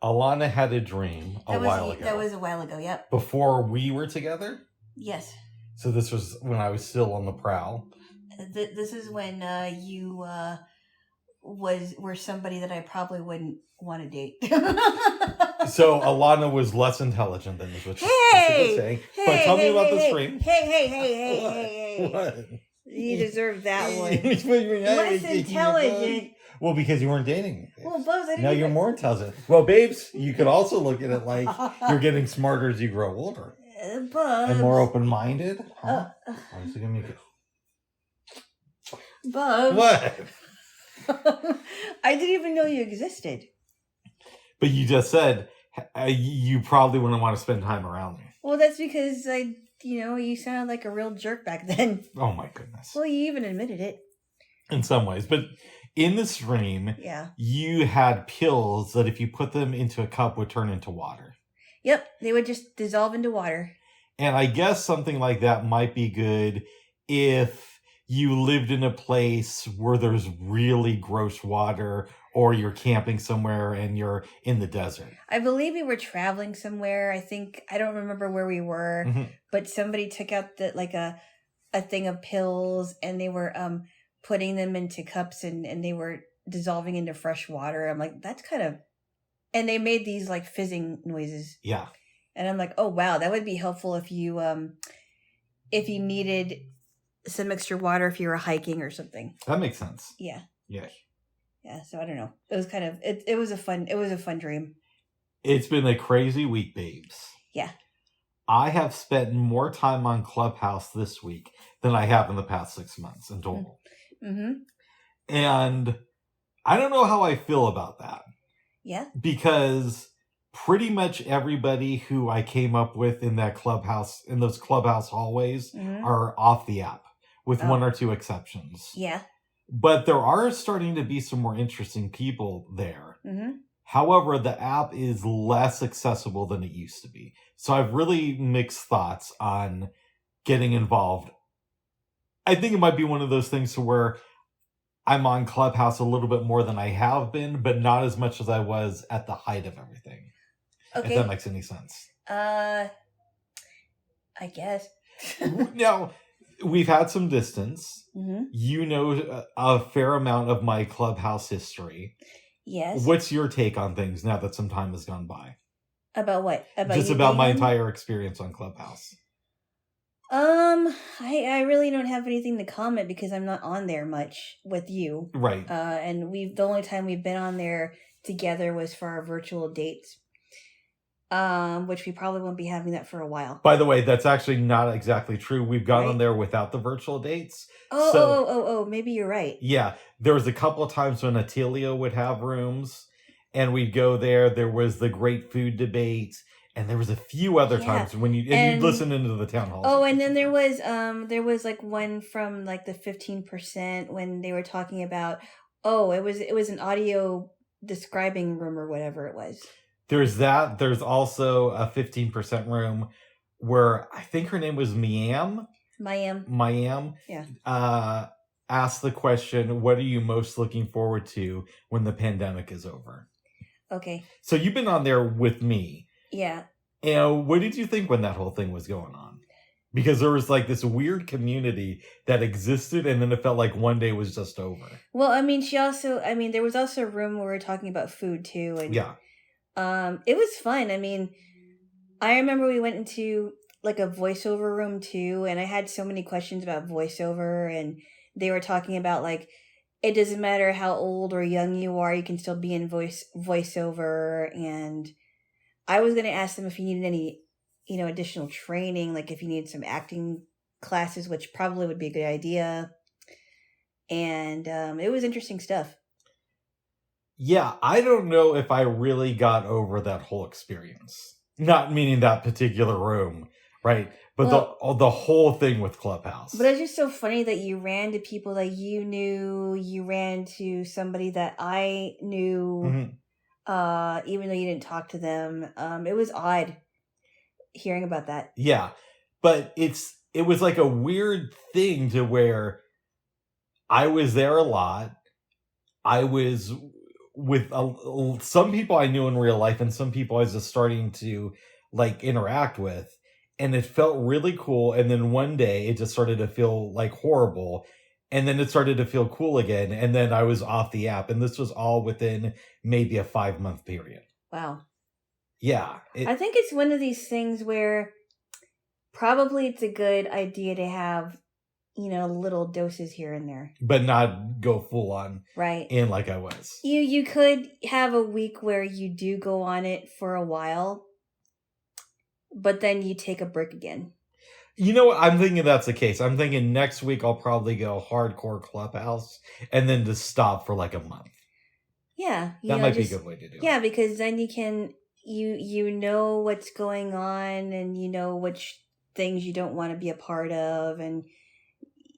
Alana had a dream a while ago. That was a while ago, yep. Before we were together? Yes. So this was when I was still on the prowl. This is when you were somebody that I probably wouldn't want to date. So Alana was less intelligent than this, which is saying. Hey, but tell me about the dream. Hey. What? You deserve that one. Less intelligent. Well, because you weren't dating. Well, Bubs, now you're more intelligent. Well, babes, you could also look at it like you're getting smarter as you grow older. Bubs. And more open-minded. Huh? Why is it gonna make it? Bubs. What? I didn't even know you existed. But you just said you probably wouldn't want to spend time around me. Well, that's because you sounded like a real jerk back then. Oh my goodness. Well, you even admitted it. In some ways. But in the stream, yeah, you had pills that if you put them into a cup would turn into water. Yep, they would just dissolve into water. And I guess something like that might be good if you lived in a place where there's really gross water, or you're camping somewhere and you're in the desert. I believe we were traveling somewhere. I don't remember where we were, but somebody took out a thing of pills, and they were putting them into cups, and they were dissolving into fresh water. I'm like, that's kind of, and they made these like fizzing noises. Yeah. And I'm like, oh wow, that would be helpful if you needed some extra water if you were hiking or something. That makes sense. Yeah. Yeah. Yeah, so I don't know. It was kind of it was a fun dream. It's been a crazy week, babes. Yeah. I have spent more time on Clubhouse this week than I have in the past 6 months in total. Mm-hmm. And I don't know how I feel about that. Yeah. Because pretty much everybody who I came up with in that Clubhouse, in those Clubhouse hallways, are off the app, with one or two exceptions. Yeah. But there are starting to be some more interesting people there. Mm-hmm. However, the app is less accessible than it used to be. So I've really mixed thoughts on getting involved. I think it might be one of those things to where I'm on Clubhouse a little bit more than I have been, but not as much as I was at the height of everything. Okay. If that makes any sense. I guess. Now, we've had some distance. Mm-hmm. You know a fair amount of my Clubhouse history. Yes. What's your take on things now that some time has gone by? About what? Just about my entire experience on Clubhouse. I really don't have anything to comment because I'm not on there much with you. Right. And the only time we've been on there together was for our virtual dates. Which we probably won't be having that for a while. By the way, that's actually not exactly true. We've gone on there without the virtual dates. Oh, maybe you're right. Yeah. There was a couple of times when Attilio would have rooms and we'd go there. There was the great food debate. And there was a few other times when you'd listen into the town halls. Oh, and then there was like one from like the 15% when they were talking about, it was an audio describing room or whatever it was. There's that. There's also a 15% room where I think her name was Mayam. Yeah. Asked the question, what are you most looking forward to when the pandemic is over? Okay. So you've been on there with me. Yeah. And what did you think when that whole thing was going on? Because there was like this weird community that existed and then it felt like one day was just over. Well, I mean, there was also a room where we were talking about food too. And yeah. It was fun. I mean, I remember we went into like a voiceover room too, and I had so many questions about voiceover, and they were talking about like, it doesn't matter how old or young you are, you can still be in voiceover. And I was going to ask them if you needed any, additional training, like if you needed some acting classes, which probably would be a good idea. And it was interesting stuff. Yeah, I don't know if I really got over that whole experience. Not meaning that particular room, right? But the whole thing with Clubhouse. But it's just so funny that you ran to people that you knew. You ran to somebody that I knew, even though you didn't talk to them. It was odd hearing about that. Yeah, but it was like a weird thing to where I was there a lot. I was with some people I knew in real life and some people I was just starting to like interact with, and it felt really cool. And then one day it just started to feel like horrible, and then it started to feel cool again, and then I was off the app, and this was all within maybe a 5-month period. Wow. Yeah, I think it's one of these things where probably it's a good idea to have, little doses here and there, but not go full on right? in like I was. You could have a week where you do go on it for a while, but then you take a break again. You know what? I'm thinking that's the case. I'm thinking next week I'll probably go hardcore Clubhouse and then just stop for like a month. Yeah. That might be a good way to do it. Yeah, because then you can, you know what's going on, and you know which things you don't want to be a part of, and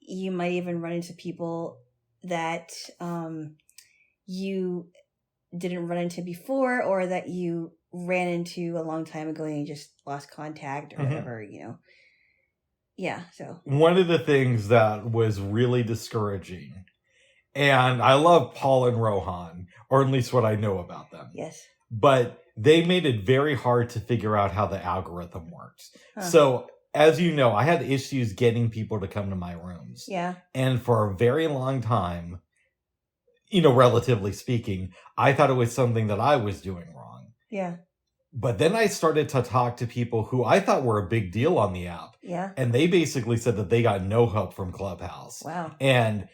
you might even run into people that you didn't run into before, or that you ran into a long time ago and you just lost contact or whatever, Yeah, so. One of the things that was really discouraging, and I love Paul and Rohan, or at least what I know about them. Yes. But they made it very hard to figure out how the algorithm works. Huh. So, as you know, I had issues getting people to come to my rooms. Yeah. And for a very long time, relatively speaking, I thought it was something that I was doing wrong. Yeah. But then I started to talk to people who I thought were a big deal on the app. Yeah. And they basically said that they got no help from Clubhouse. Wow. And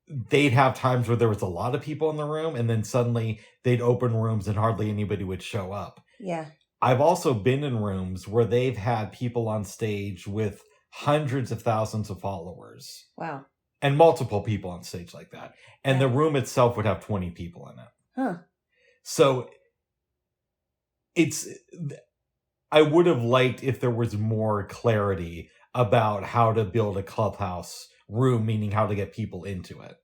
they'd have times where there was a lot of people in the room, and then suddenly they'd open rooms and hardly anybody would show up. Yeah. I've also been in rooms where they've had people on stage with hundreds of thousands of followers. Wow. And multiple people on stage like that. And the room itself would have 20 people in it. Huh. So I would have liked if there was more clarity about how to build a Clubhouse room, meaning how to get people into it.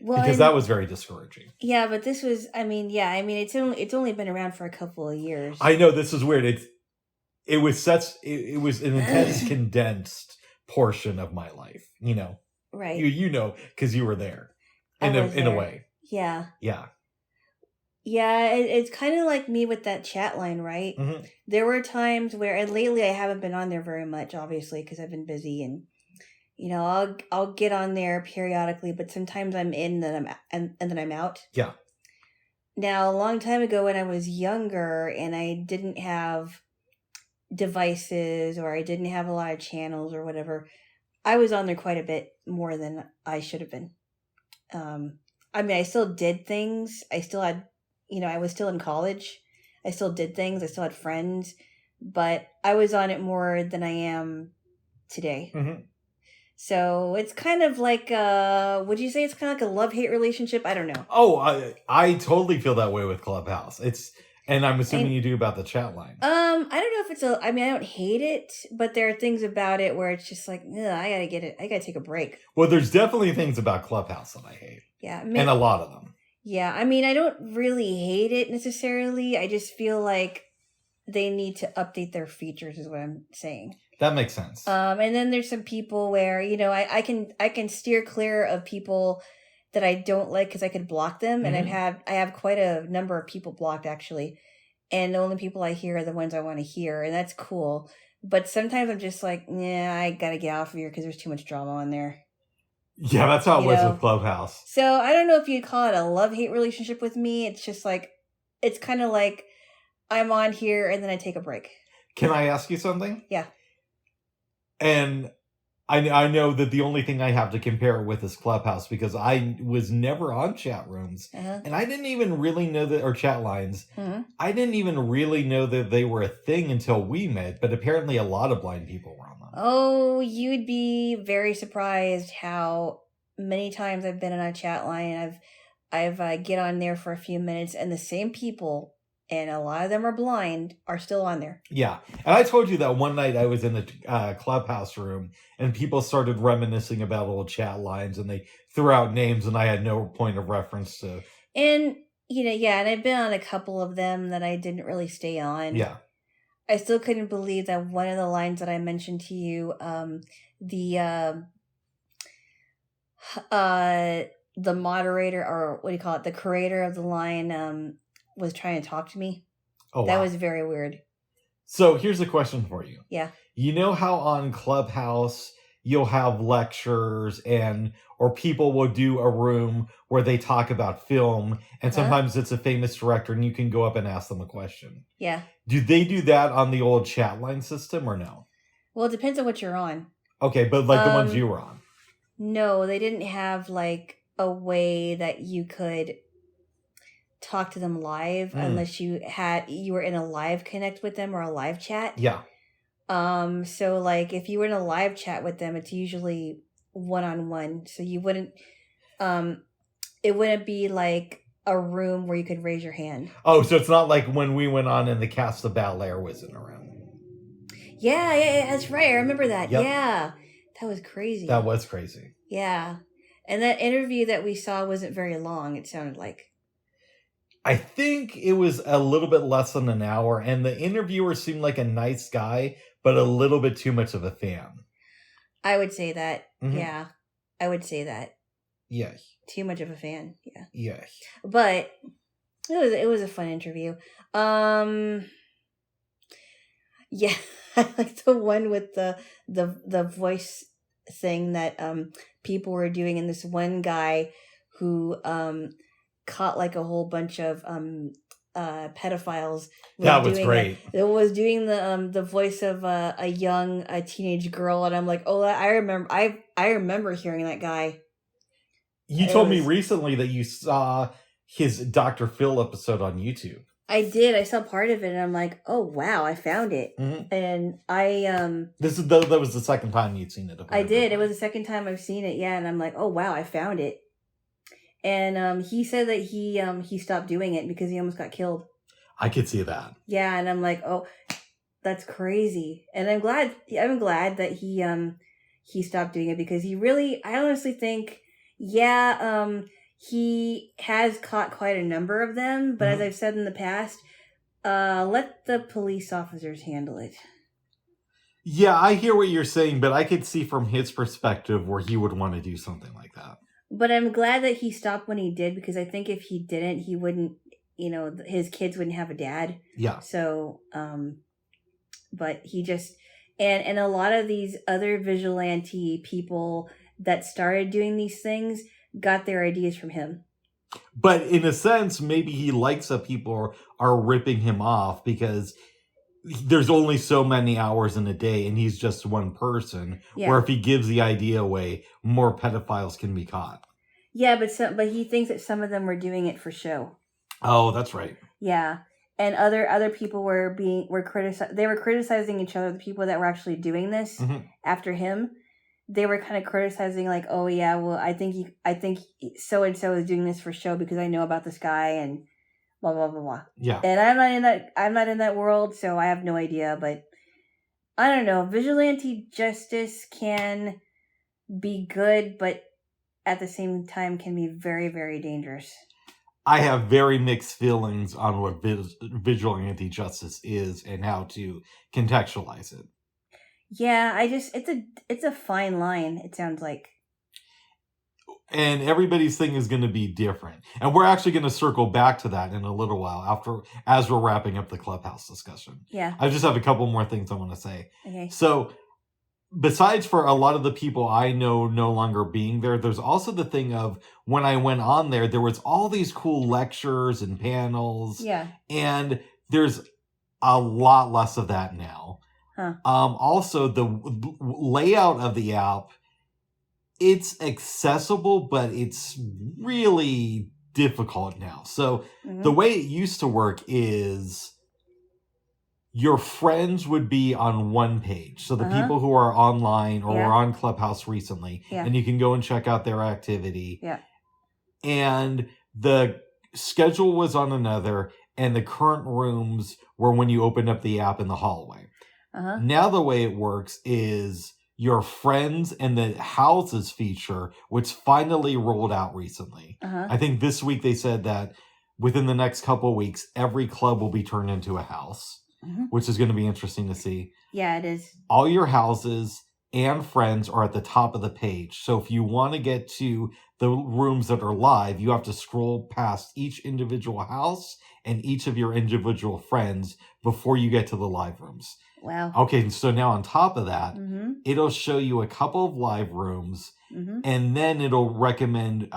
Well, because that was very discouraging. Yeah, but this was, it's only been around for a couple of years. I know, this is weird. It was an intense condensed portion of my life, Right. You know, because you were there in a way. Yeah. Yeah. Yeah, it's kind of like me with that chat line, right? Mm-hmm. There were times where, and lately I haven't been on there very much, obviously, because I've been busy, and I'll get on there periodically, but sometimes I'm in and then I'm out. Yeah. Now, a long time ago when I was younger and I didn't have devices, or I didn't have a lot of channels or whatever, I was on there quite a bit more than I should have been. I still did things. I still had, I was still in college. I still did things. I still had friends, but I was on it more than I am today. Mm-hmm. So it's kind of like, would you say it's kind of like a love-hate relationship? I don't know. Oh, I totally feel that way with Clubhouse. And I'm assuming you do about the chat line. I don't know if it's I don't hate it, but there are things about it where it's just like, I gotta get it. I gotta take a break. Well, there's definitely things about Clubhouse that I hate. Yeah. And a lot of them. Yeah. I don't really hate it necessarily. I just feel like they need to update their features is what I'm saying. That makes sense. And then there's some people where, I can steer clear of people that I don't like because I could block them. Mm-hmm. And I have quite a number of people blocked actually. And the only people I hear are the ones I want to hear. And that's cool. But sometimes I'm just like, I got to get off of here because there's too much drama on there. Yeah, that's how it was with Clubhouse. So I don't know if you'd call it a love-hate relationship with me. It's just like, it's kind of like I'm on here and then I take a break. Can I ask you something? Yeah. And I know that the only thing I have to compare it with is Clubhouse because I was never on chat rooms. Uh-huh. And I didn't even really know that, or chat lines. Uh-huh. I didn't even really know that they were a thing until we met, but apparently a lot of blind people were on them. Oh, you'd be very surprised how many times I've been on a chat line. I've get on there for a few minutes and the same people, and a lot of them are blind, are still on there. Yeah. And I told you that one night I was in the Clubhouse room and people started reminiscing about old chat lines and they threw out names and I had no point of reference to. And, and I've been on a couple of them that I didn't really stay on. Yeah. I still couldn't believe that one of the lines that I mentioned to you, the moderator, or what do you call it, the creator of the line was trying to talk to me. Oh, that wow. was very weird. So here's a question for you. Yeah. You know how on Clubhouse you'll have lectures or people will do a room where they talk about film, and sometimes it's a famous director and you can go up and ask them a question. Yeah. Do they do that on the old chat line system or no? Well, it depends on what you're on. Okay, but like the ones you were on. No, they didn't have like a way that you could talk to them live unless you were in a live connect with them or a live chat. Yeah. So like if you were in a live chat with them, it's usually one-on-one. So you wouldn't it wouldn't be like a room where you could raise your hand. Oh, so it's not like when we went on and the cast of Ballet wasn't around. Yeah, that's right. I remember that. Yep. Yeah. That was crazy. That was crazy. Yeah. And that interview that we saw wasn't very long, it sounded like. I think it was a little bit less than an hour, and the interviewer seemed like a nice guy, but a little bit too much of a fan. I would say that. Mm-hmm. Yeah. I would say that. Yeah. Too much of a fan. Yeah. Yeah. But it was a fun interview. Yeah, I like the one with the voice thing that people were doing, and this one guy who caught like a whole bunch of pedophiles. That was great. It was doing the voice of a young teenage girl, and I'm like, oh, I remember hearing that guy. You told me recently that you saw his Dr. Phil episode on YouTube. I did. I saw part of it, and I'm like, "Oh wow, I found it!" Mm-hmm. And I that was the second time you'd seen it. I did. It was the second time I've seen it. Yeah, and I'm like, "Oh wow, I found it." And he said that he stopped doing it because he almost got killed. I could see that. Yeah, and I'm like, "Oh, that's crazy." And I'm glad that he stopped doing it, because I honestly think, he has caught quite a number of them, but as I've said in the past, let the police officers handle it. Yeah, I hear what you're saying, but I could see from his perspective where he would want to do something like that. But I'm glad that he stopped when he did, because I think if he didn't, he wouldn't, his kids wouldn't have a dad. Yeah. So, but he just, and a lot of these other vigilante people that started doing these things got their ideas from him. But in a sense, maybe he likes that people are ripping him off, because there's only so many hours in a day and he's just one person. Yeah. Where if he gives the idea away, more pedophiles can be caught. Yeah, but he thinks that some of them were doing it for show. Oh, that's right. Yeah. And other people were criticized. They were criticizing each other, the people that were actually doing this after him. They were kind of criticizing, like, oh yeah, well, I think so and so is doing this for show because I know about this guy and blah blah blah blah. Yeah. And I'm not in that world, so I have no idea. But I don't know. Vigilante justice can be good, but at the same time can be very, very dangerous. I have very mixed feelings on what vigilante justice is and how to contextualize it. Yeah, it's a fine line, it sounds like. And everybody's thing is going to be different. And we're actually going to circle back to that in a little while as we're wrapping up the Clubhouse discussion. Yeah. I just have a couple more things I want to say. Okay. So, besides for a lot of the people I know no longer being there, there's also the thing of when I went on there was all these cool lectures and panels. Yeah. And there's a lot less of that now. Huh. Also, the layout of the app, it's accessible, but it's really difficult now. So the way it used to work is your friends would be on one page. So the people who are online or were on Clubhouse recently, and you can go and check out their activity. Yeah. And the schedule was on another, and the current rooms were when you opened up the app in the hallway. Now the way it works is your friends and the houses feature, which finally rolled out recently. I think this week they said that within the next couple of weeks, every club will be turned into a house, which is going to be interesting to see. Yeah, it is. All your houses and friends are at the top of the page. So if you want to get to the rooms that are live, you have to scroll past each individual house and each of your individual friends before you get to the live rooms. Wow. Okay, so now on top of that, Mm-hmm. it'll show you a couple of live rooms, Mm-hmm. and then it'll recommend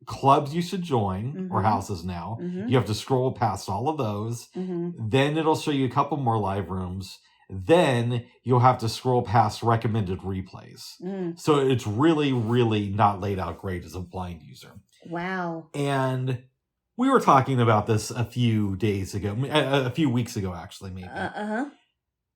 clubs you should join, or Mhm. houses now. Mhm. You have to scroll past all of those. Mm-hmm. Then it'll show you a couple more live rooms. Then you'll have to scroll past recommended replays. Mm. So it's really, really not laid out great as a blind user. Wow. And we were talking about this a few days ago, a few weeks ago, actually, maybe. Uh-huh.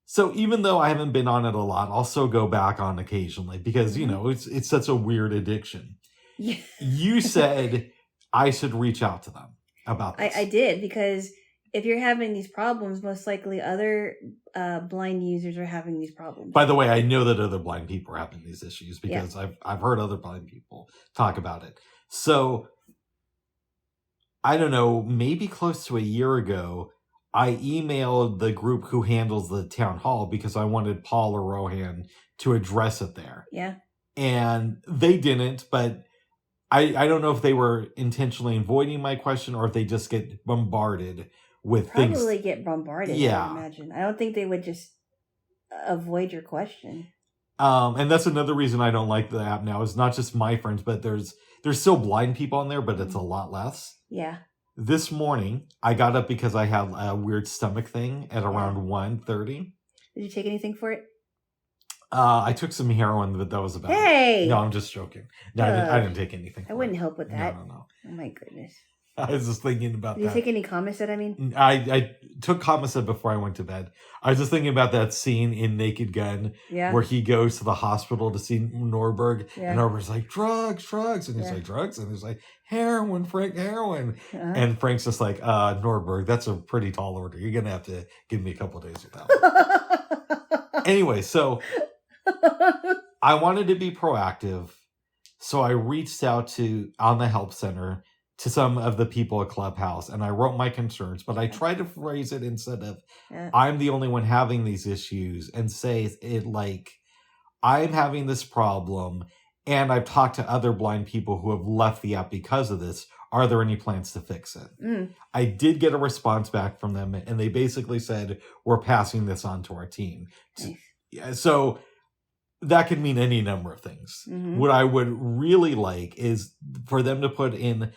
So even though I haven't been on it a lot, I'll still go back on occasionally because, you know, it's such a weird addiction. Yeah. You said I should reach out to them about this. I did, because if you're having these problems, most likely other blind users are having these problems. By the way, I know that other blind people are having these issues because I've heard other blind people talk about it. So, I don't know, maybe close to a year ago, I emailed the group who handles the town hall because I wanted Paul or Rohan to address it there. Yeah. And they didn't, but I don't know if they were intentionally avoiding my question or if they just get bombarded with things. Probably get bombarded, Yeah. I would imagine. I don't think they would just avoid your question. And that's another reason I don't like the app now. It's not just my friends, but there's still blind people on there, but it's a lot less. Yeah. This morning, I got up because I had a weird stomach thing at around 1:30. Did you take anything for it? I took some heroin, but that was about Hey! it. No, I'm just joking. No, I didn't take anything. I wouldn't help with that. No. Oh my goodness. I was just thinking about Did that. you take any Commissed, I mean? I took Commissed before I went to bed. I was just thinking about that scene in Naked Gun where he goes to the hospital to see Norberg, and Norberg's like, drugs, and he's like, drugs? And he's like, heroin, Frank, heroin. And Frank's just like, Norberg, that's a pretty tall order. You're going to have to give me a couple of days with that one. Anyway, so I wanted to be proactive, so I reached out on the help center to some of the people at Clubhouse, and I wrote my concerns, but I tried to phrase it instead of I'm the only one having these issues, and say it like I'm having this problem, and I've talked to other blind people who have left the app because of this. Are there any plans to fix it? I did get a response back from them, and they basically said, we're passing this on to our team. Nice. So that could mean any number of things. What I would really like is for them to put in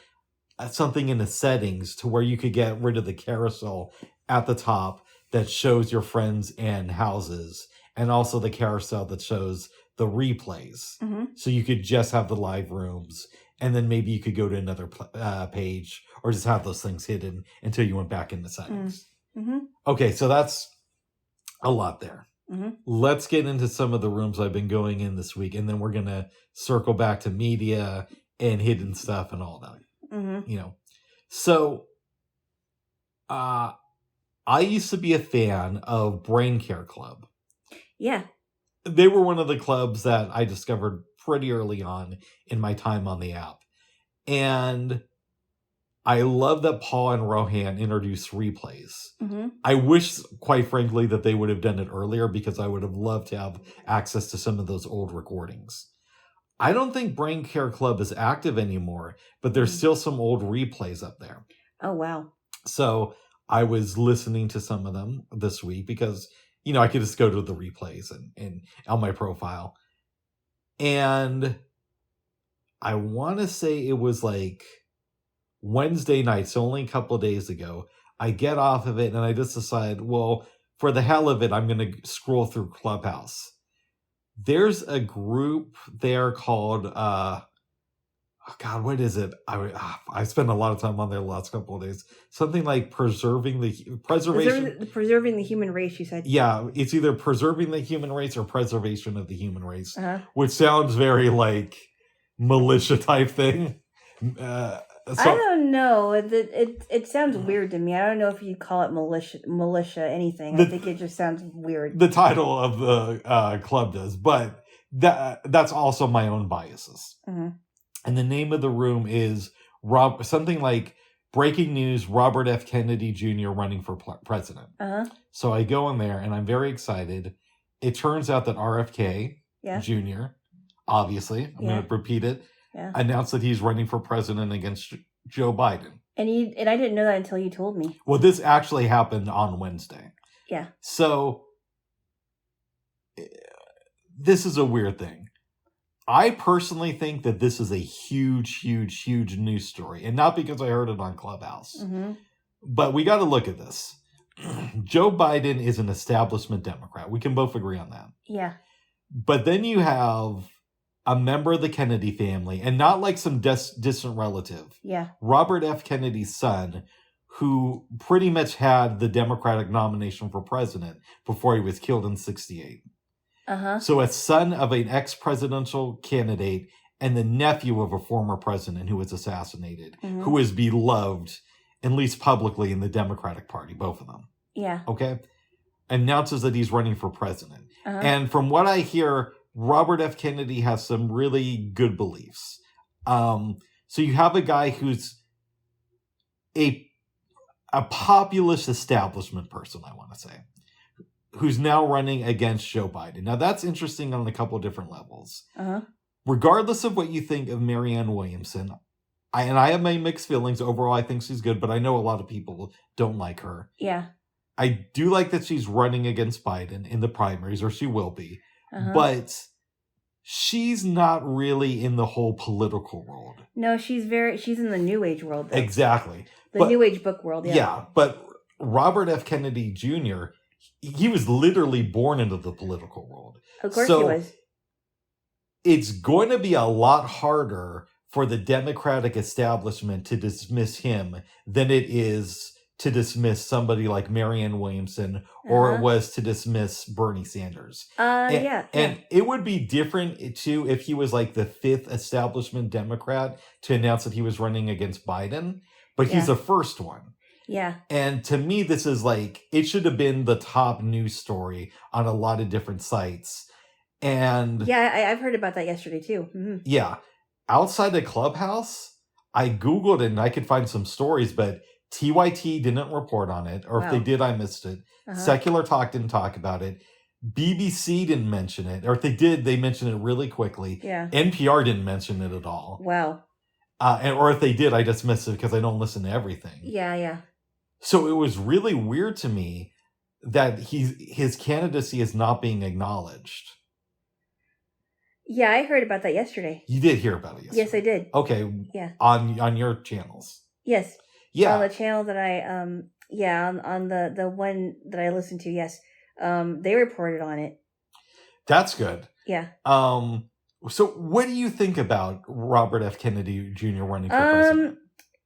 something in the settings to where you could get rid of the carousel at the top that shows your friends and houses, and also the carousel that shows the replays. So you could just have the live rooms, and then maybe you could go to another page, or just have those things hidden until you went back in the settings. Okay, so that's a lot there. Let's get into some of the rooms I've been going in this week, and then we're going to circle back to media and hidden stuff and all that. You know, so I used to be a fan of Brain Care Club. Yeah. They were one of the clubs that I discovered pretty early on in my time on the app. And I love that Paul and Rohan introduced replays. I wish, quite frankly, that they would have done it earlier, because I would have loved to have access to some of those old recordings. I don't think Brain Care Club is active anymore, but there's still some old replays up there. Oh, wow. So I was listening to some of them this week because, you know, I could just go to the replays and on my profile. And I want to say it was like Wednesday night, so only a couple of days ago. I get off of it and I just decide, well, for the hell of it, I'm going to scroll through Clubhouse. There's a group there called, what is it? I spent a lot of time on there the last couple of days. Something like preserving the human race, you said. Yeah, it's either preserving the human race or preservation of the human race, which sounds very like militia type thing. I don't know. It sounds weird to me. I don't know if you'd call it militia anything. I think it just sounds weird. The title of the club does, but that's also my own biases. And the name of the room is something like Breaking News: Robert F. Kennedy Jr. running for president. So I go in there and I'm very excited. It turns out that RFK Jr., obviously, I'm going to repeat it, announced that he's running for president against Joe Biden. And I didn't know that until you told me. Well, this actually happened on Wednesday. Yeah. So, this is a weird thing. I personally think that this is a huge, huge, huge news story. And not because I heard it on Clubhouse. Mm-hmm. But we got to look at this. Joe Biden is an establishment Democrat. We can both agree on that. Yeah. But then you have a member of the Kennedy family, and not like some distant relative. Yeah. Robert F. Kennedy's son, who pretty much had the Democratic nomination for president before he was killed in 1968. Uh-huh. So a son of an ex-presidential candidate and the nephew of a former president who was assassinated, who is beloved, at least publicly, in the Democratic Party, both of them. Yeah. Okay? Announces that he's running for president. Uh-huh. And from what I hear, Robert F. Kennedy has some really good beliefs. So you have a guy who's a populist establishment person, I want to say, who's now running against Joe Biden. Now, that's interesting on a couple of different levels. Uh-huh. Regardless of what you think of Marianne Williamson, I have my mixed feelings. Overall, I think she's good, but I know a lot of people don't like her. Yeah. I do like that she's running against Biden in the primaries, or she will be. Uh-huh. But she's not really in the whole political world. No, she's in the New Age world, though. Exactly. New Age book world, yeah. Yeah, but Robert F. Kennedy Jr., he was literally born into the political world. Of course he was. It's going to be a lot harder for the Democratic establishment to dismiss him than it is to dismiss somebody like Marianne Williamson, or it was to dismiss Bernie Sanders. And it would be different, too, if he was like the fifth establishment Democrat to announce that he was running against Biden. But he's the first one. Yeah. And to me, this is like, it should have been the top news story on a lot of different sites. And yeah, I've heard about that yesterday, too. Mm-hmm. Yeah. Outside of Clubhouse, I Googled it and I could find some stories, but TYT didn't report on it, or if they did, I missed it. Uh-huh. Secular Talk didn't talk about it. BBC didn't mention it, or if they did, they mentioned it really quickly. Yeah. NPR didn't mention it at all. Wow. Or if they did, I just missed it because I don't listen to everything. Yeah. So it was really weird to me that his candidacy is not being acknowledged. Yeah, I heard about that yesterday. You did hear about it yesterday? Yes, I did. Okay. Yeah. On your channels? Yes. Yeah. On the channel that I, on the one that I listened to, yes. They reported on it. That's good. Yeah. So what do you think about Robert F. Kennedy Jr. running for president?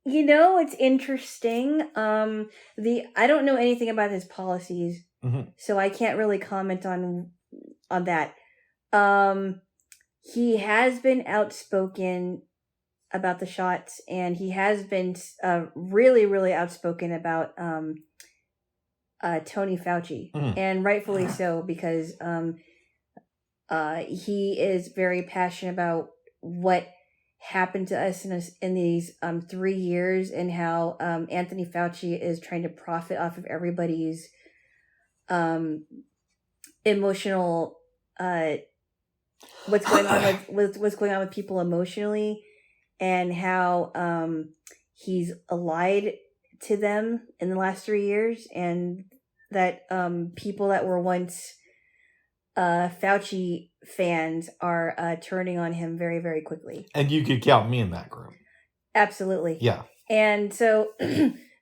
It's interesting. I don't know anything about his policies, so I can't really comment on that. He has been outspoken about the shots, and he has been really, really outspoken about Tony Fauci, and rightfully so, because he is very passionate about what happened to us in these 3 years, and how Anthony Fauci is trying to profit off of everybody's emotional what's going on with people emotionally, and how he's lied to them in the last 3 years, and that people that were once Fauci fans are turning on him very, very quickly. And you could count me in that group. Absolutely. Yeah. And so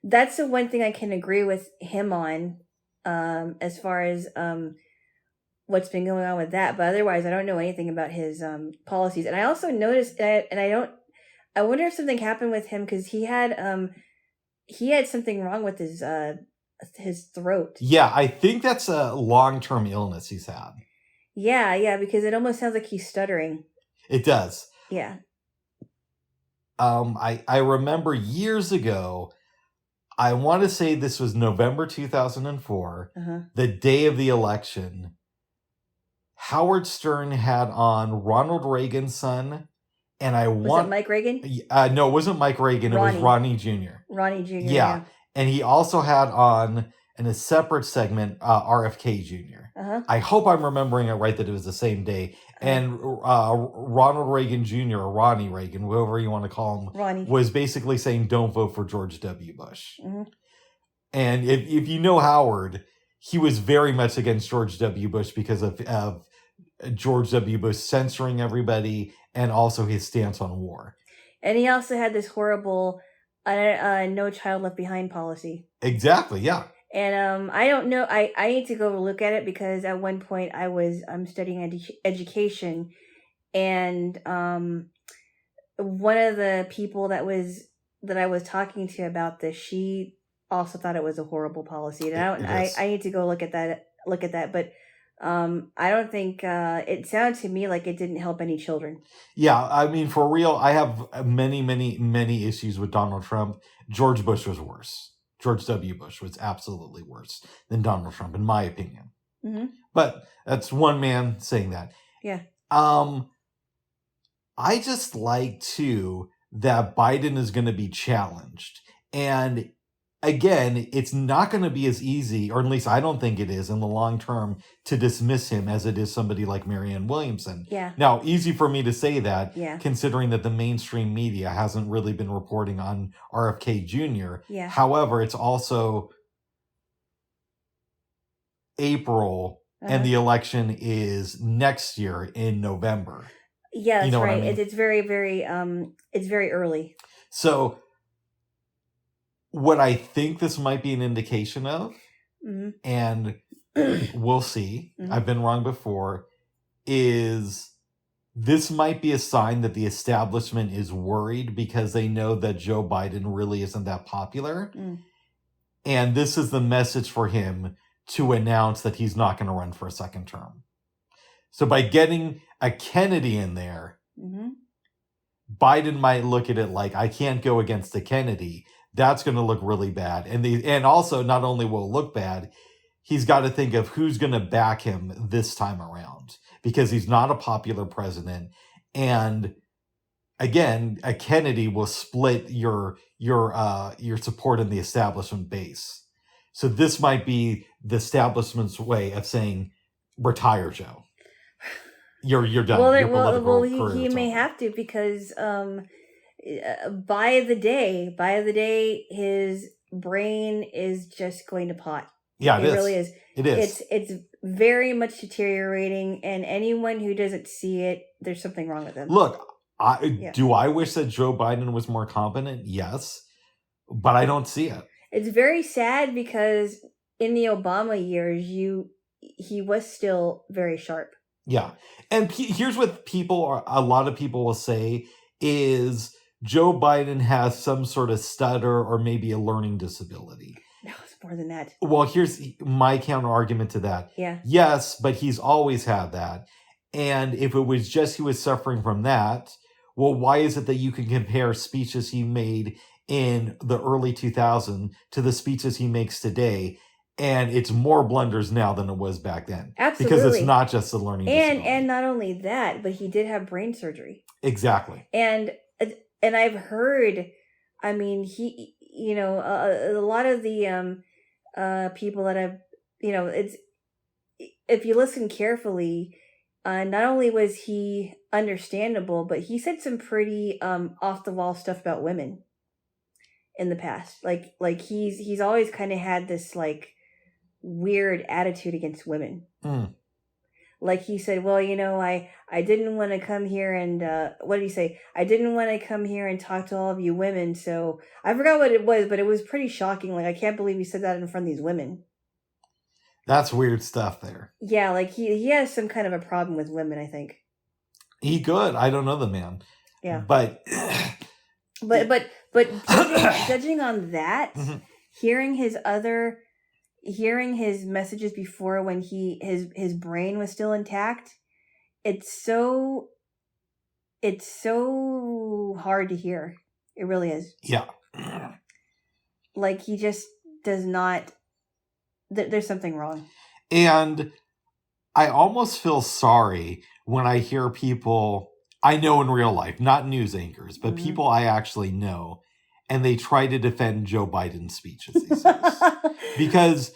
that's the one thing I can agree with him on, as far as what's been going on with that. But otherwise, I don't know anything about his policies. And I also noticed that, and I wonder if something happened with him, because he had something wrong with his throat. Yeah, I think that's a long-term illness he's had. Yeah, because it almost sounds like he's stuttering. It does. Yeah. I remember years ago, I want to say this was November 2004, the day of the election, Howard Stern had on Ronald Reagan's son, and Was it Mike Reagan? No, it wasn't Mike Reagan. Ronnie. It was Ronnie Jr. Ronnie Jr. Yeah. And he also had on, in a separate segment, RFK Jr. I hope I'm remembering it right that it was the same day. And Ronald Reagan Jr. or Ronnie Reagan, whoever you want to call him, Ronnie, was basically saying, don't vote for George W. Bush. Mm-hmm. And if you know Howard, he was very much against George W. Bush because of George W. Bush censoring everybody and also his stance on war. And he also had this horrible no child left behind policy. Exactly, yeah. And I don't know. I need to go look at it because at one point I'm studying education, and one of the people that I was talking to about this, she also thought it was a horrible policy. And I need to go look at that. But I don't think it sounded to me like it didn't help any children. Yeah, I mean, for real, I have many, many, many issues with Donald Trump. George Bush was worse. George W. Bush was absolutely worse than Donald Trump, in my opinion. Mm-hmm. But that's one man saying that. Yeah. I just like, too, that Biden is going to be challenged. And again, it's not going to be as easy, or at least I don't think it is in the long term, to dismiss him as it is somebody like Marianne Williamson. Yeah. Now, easy for me to say that, yeah, considering that the mainstream media hasn't really been reporting on RFK Jr. Yeah. However, it's also April, and the election is next year in November. Yeah, that's you know right. What I mean? It's very, very, it's very early. So, what I think this might be an indication of, mm-hmm. and we'll see, mm-hmm. I've been wrong before, is this might be a sign that the establishment is worried because they know that Joe Biden really isn't that popular. And this is the message for him to announce that he's not going to run for a second term. So by getting a Kennedy in there, mm-hmm. Biden might look at it like, I can't go against a Kennedy. That's going to look really bad. And also, not only will it look bad, he's got to think of who's going to back him this time around because he's not a popular president. And again, a Kennedy will split your support in the establishment base. So this might be the establishment's way of saying, retire, Joe. You're done. Well, he may have to because by the day, his brain is just going to pot. Yeah, it really is. It is. It's very much deteriorating, and anyone who doesn't see it, there's something wrong with them. Look, do I wish that Joe Biden was more competent? Yes, but I don't see it. It's very sad because in the Obama years, he was still very sharp. Yeah. And here's what a lot of people will say is Joe Biden has some sort of stutter or maybe a learning disability. No, it's more than that. Well, here's my counter argument to that. Yeah. Yes, but he's always had that. And if it was just he was suffering from that, well, why is it that you can compare speeches he made in the early 2000s to the speeches he makes today? And it's more blunders now than it was back then. Absolutely. Because it's not just a learning disability. And not only that, but he did have brain surgery. Exactly. And I've heard, I mean, he, a lot of the people that have, it's, if you listen carefully, not only was he understandable, but he said some pretty off the wall stuff about women in the past. Like he's always kind of had this like weird attitude against women. Like he said, well, I didn't want to come here and what did he say? I didn't want to come here and talk to all of you women. So I forgot what it was, but it was pretty shocking. Like, I can't believe he said that in front of these women. That's weird stuff there. Yeah, like he has some kind of a problem with women, I think. He could. I don't know the man. Yeah. But judging on that, mm-hmm. hearing his messages before when his brain was still intact, it's so hard to hear. It really is. Yeah. Like he just does not. There's something wrong. And I almost feel sorry when I hear people I know in real life, not news anchors, but mm-hmm. people I actually know, and they try to defend Joe Biden's speeches these days. Because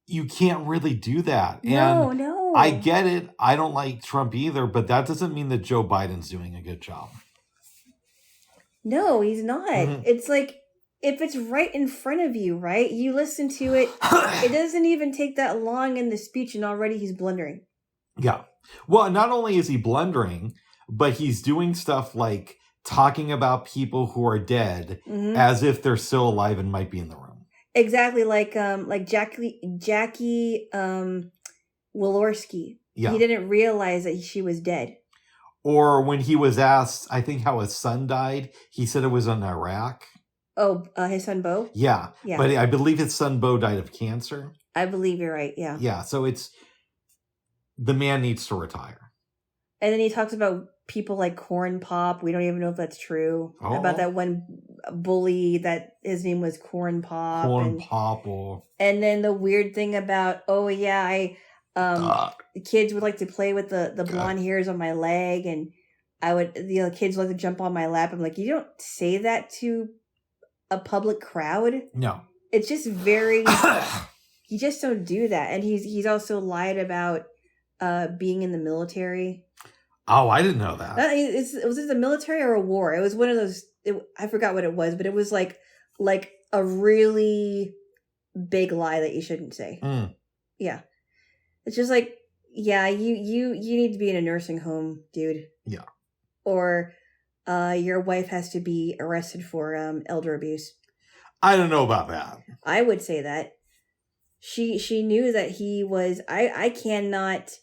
you can't really do that. No, And no. I get it. I don't like Trump either, but that doesn't mean that Joe Biden's doing a good job. No, he's not. Mhm. It's like, if it's right in front of you, right? You listen to it. It doesn't even take that long in the speech, and already he's blundering. Yeah. Well, not only is he blundering, but he's doing stuff like talking about people who are dead Mhm. as if they're still alive and might be in the room. Exactly, like Jackie Walorski. Yeah. He didn't realize that she was dead. Or when he was asked, I think, how his son died, he said it was in Iraq. Oh, his son Bo? Yeah. Yeah. But I believe his son Bo died of cancer. I believe you're right, yeah. Yeah, so it's, the man needs to retire. And then he talks about people like Corn Pop. We don't even know if that's true. Oh. About that one bully that his name was Corn Pop. Corn Pop. And then the weird thing about, the kids would like to play with the blonde hairs on my leg, and the kids would like to jump on my lap. I'm like, you don't say that to a public crowd. No. It's just very, you just don't do that. And he's also lied about being in the military. Oh, I didn't know that. Was it the military or a war? It was one of those, I forgot what it was, but it was like a really big lie that you shouldn't say. Yeah. It's just like, yeah, you need to be in a nursing home, dude. Yeah. Or your wife has to be arrested for elder abuse. I don't know about that. I would say that. She knew that he was, I cannot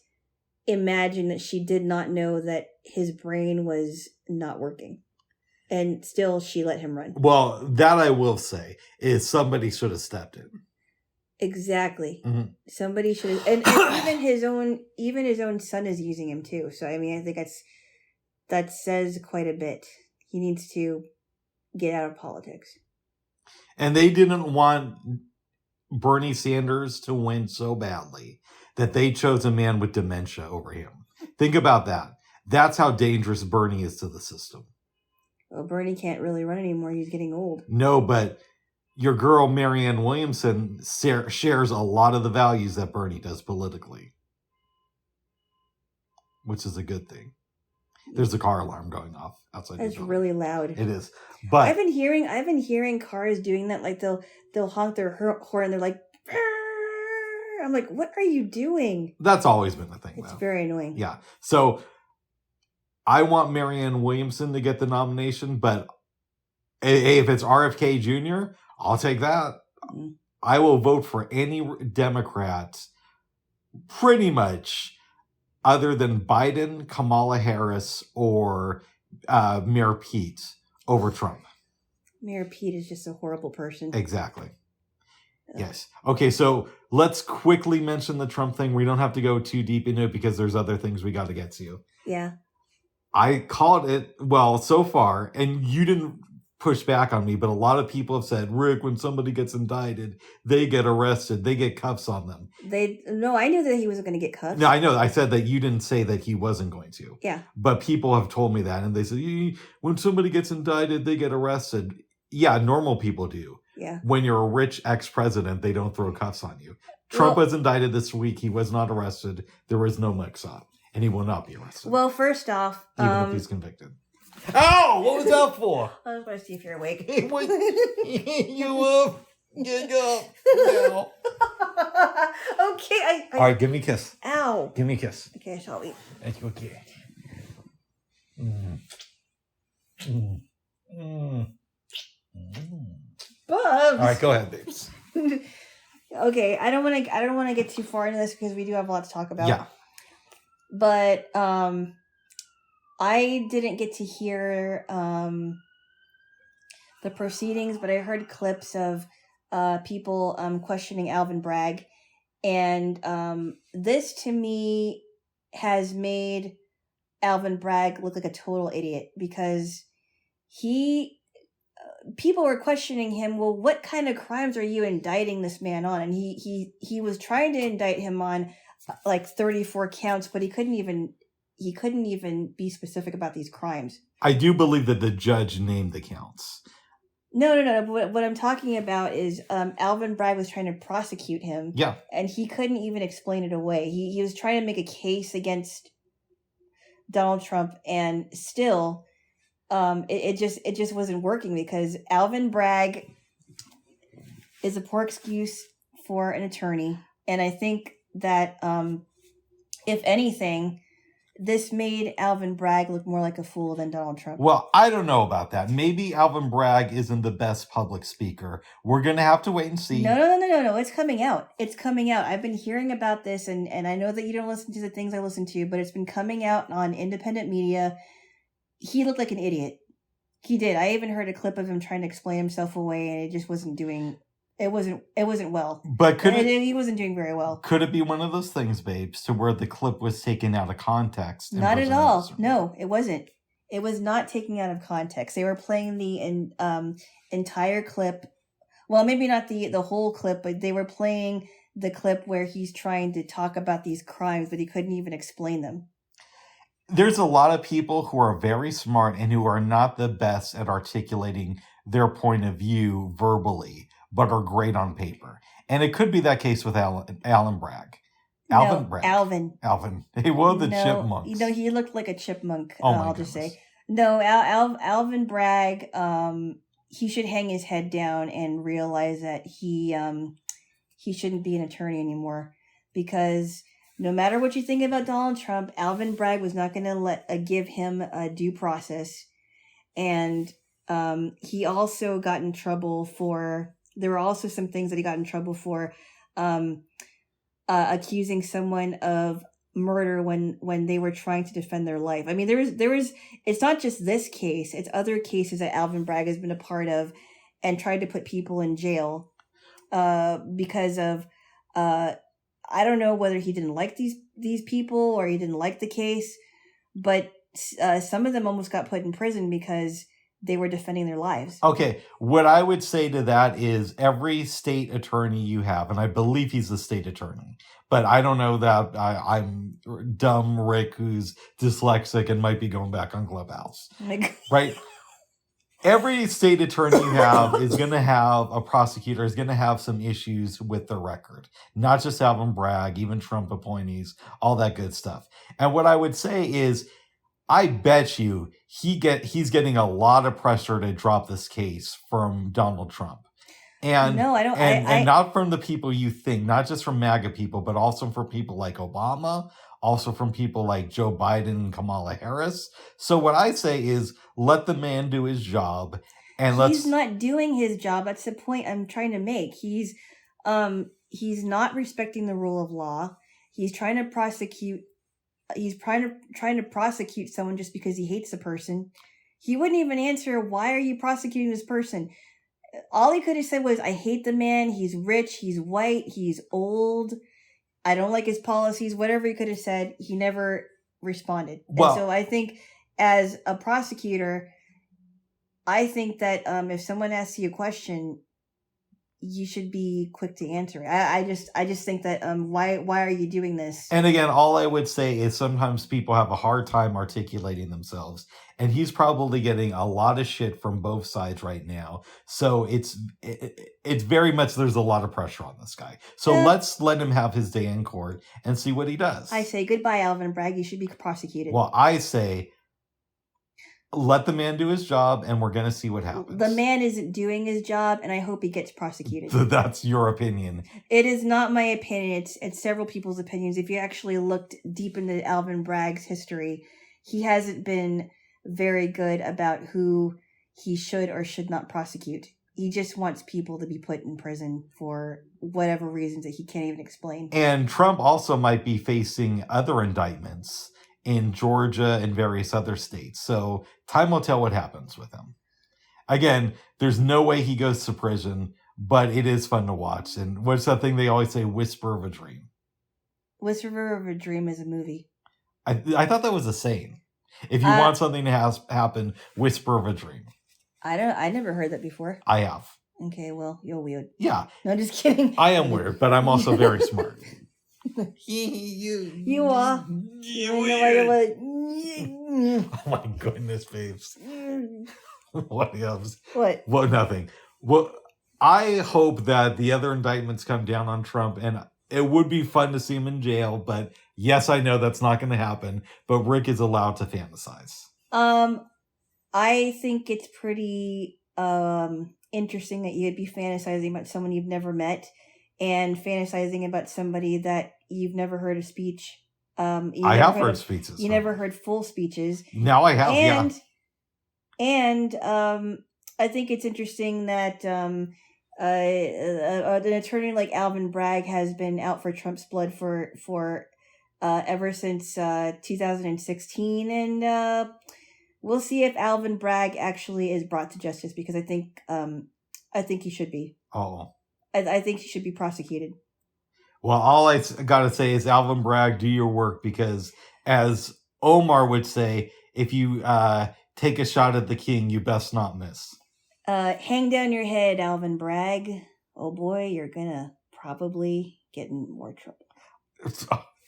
imagine that she did not know that his brain was not working. And still she let him run. Well, that I will say is somebody should have stepped in. Exactly. Mm-hmm. Somebody should have, and even his own son is using him too. So I mean, I think that says quite a bit. He needs to get out of politics. And they didn't want Bernie Sanders to win so badly that they chose a man with dementia over him. Think about that. That's how dangerous Bernie is to the system. Well, Bernie can't really run anymore. He's getting old. No, but your girl Marianne Williamson shares a lot of the values that Bernie does politically, which is a good thing. There's a car alarm going off outside. That's really loud. It is, but I've been hearing cars doing that. Like they'll honk their horn. They're like, "Arr!" I'm like, what are you doing? That's always been the thing. It's very annoying. Yeah. So I want Marianne Williamson to get the nomination, but if it's RFK Jr., I'll take that. Mm-hmm. I will vote for any Democrat pretty much other than Biden, Kamala Harris, or Mayor Pete over Trump. Mayor Pete is just a horrible person. Exactly. Yes. Okay, so let's quickly mention the Trump thing. We don't have to go too deep into it because there's other things we got to get to. Yeah. I called it, well, so far, and you didn't push back on me, but a lot of people have said, Rick, when somebody gets indicted, they get arrested, they get cuffs on them. No, I knew that he wasn't going to get cuffs. No, I know. I said that you didn't say that he wasn't going to. Yeah. But people have told me that, and they said, when somebody gets indicted, they get arrested. Yeah, normal people do. Yeah. When you're a rich ex-president, they don't throw cuffs on you. Trump was indicted this week. He was not arrested. There was no mix-up, and he will not be arrested. Well, first off, even if he's convicted. Oh, what was that for? I was going to see if you're awake. You up? Get up. No. Okay. All right, give me a kiss. Ow. Give me a kiss. Okay, shall we? That's okay. Bubs. All right, go ahead, babes. Okay, I don't want to get too far into this because we do have a lot to talk about. Yeah. But I didn't get to hear the proceedings, but I heard clips of people questioning Alvin Bragg, and this to me has made Alvin Bragg look like a total idiot because people were questioning him. Well, what kind of crimes are you indicting this man on? And he was trying to indict him on like 34 counts, but he couldn't even be specific about these crimes. I do believe that the judge named the counts. No. But what I'm talking about is Alvin Bragg was trying to prosecute him. Yeah. And he couldn't even explain it away. He was trying to make a case against Donald Trump, and still, it just wasn't working because Alvin Bragg is a poor excuse for an attorney, and I think that if anything, this made Alvin Bragg look more like a fool than Donald Trump. Well, I don't know about that. Maybe Alvin Bragg isn't the best public speaker. We're going to have to wait and see. No. It's coming out. It's coming out. I've been hearing about this, and I know that you don't listen to the things I listen to, but it's been coming out on independent media. He looked like an idiot. He did. I even heard a clip of him trying to explain himself away, and it just wasn't doing... It wasn't well. But he wasn't doing very well. Could it be one of those things, babes, to where the clip was taken out of context? Not at all. No, it wasn't. It was not taken out of context. They were playing the entire clip. Well, maybe not the whole clip, but they were playing the clip where he's trying to talk about these crimes, but he couldn't even explain them. There's a lot of people who are very smart and who are not the best at articulating their point of view verbally, but are great on paper. And it could be that case with Alvin Bragg. Alvin. He wore the chipmunks. You know, he looked like a chipmunk, I'll just say. No, Alvin Bragg, he should hang his head down and realize that he shouldn't be an attorney anymore. Because no matter what you think about Donald Trump, Alvin Bragg was not going to give him a due process. And he also got in trouble for... There were also some things that he got in trouble for, accusing someone of murder when they were trying to defend their life. I mean, there was. It's not just this case; it's other cases that Alvin Bragg has been a part of, and tried to put people in jail, because of. I don't know whether he didn't like these people or he didn't like the case, but some of them almost got put in prison because they were defending their lives. Okay, what I would say to that is every state attorney you have, and I believe he's the state attorney, but I don't know that I'm dumb Rick who's dyslexic and might be going back on Clubhouse. Right? Every state attorney you have is going to have a prosecutor, is going to have some issues with their record. Not just Alvin Bragg, even Trump appointees, all that good stuff. And what I would say is, I bet you he's getting a lot of pressure to drop this case from Donald Trump. And no, I don't. And not from the people you think, not just from MAGA people, but also from people like Obama, also from people like Joe Biden and Kamala Harris. So what I say is let the man do his job. And he's not doing his job. That's the point I'm trying to make. He's not respecting the rule of law. He's trying to prosecute. He's trying to prosecute someone just because he hates the person. He wouldn't even answer, why are you prosecuting this person? All he could have said was, I hate the man. He's rich. He's white. He's old. I don't like his policies. Whatever he could have said, he never responded. Well, and so I think as a prosecutor, I think that if someone asks you a question, you should be quick to answer. I just think that why are you doing this? And again, all I would say is sometimes people have a hard time articulating themselves, and he's probably getting a lot of shit from both sides right now. So it's very much, there's a lot of pressure on this guy. So let's let him have his day in court and see what he does. I say goodbye, Alvin Bragg. You should be prosecuted. Well, I say let the man do his job, and we're going to see what happens. The man isn't doing his job, and I hope he gets prosecuted. That's your opinion. It is not my opinion. It's several people's opinions. If you actually looked deep into Alvin Bragg's history, he hasn't been very good about who he should or should not prosecute. He just wants people to be put in prison for whatever reasons that he can't even explain. And Trump also might be facing other indictments in Georgia and various other states. So time will tell what happens with him. Again, there's no way he goes to prison, but it is fun to watch. And what's that thing they always say, whisper of a dream? Whisper of a Dream is a movie. I thought that was a saying. If you want something to happen, whisper of a dream. I never heard that before. I have. Okay, well, you're weird. Yeah. No, just kidding. I am weird, but I'm also very smart. You are. Oh my goodness, babes. What else? What? Well, nothing. Well, I hope that the other indictments come down on Trump, and it would be fun to see him in jail. But yes, I know that's not going to happen. But Rick is allowed to fantasize. I think it's pretty interesting that you'd be fantasizing about someone you've never met and fantasizing about somebody that you've never heard a speech. I have heard speeches. You never heard full speeches. Now I have, And I think it's interesting that an attorney like Alvin Bragg has been out for Trump's blood for ever since 2016, and we'll see if Alvin Bragg actually is brought to justice, because I think he should be. Oh, I think he should be prosecuted. Well, all I got to say is, Alvin Bragg, do your work, because as Omar would say, if you take a shot at the king, you best not miss. Hang down your head, Alvin Bragg. Oh boy, you're gonna probably get in more trouble.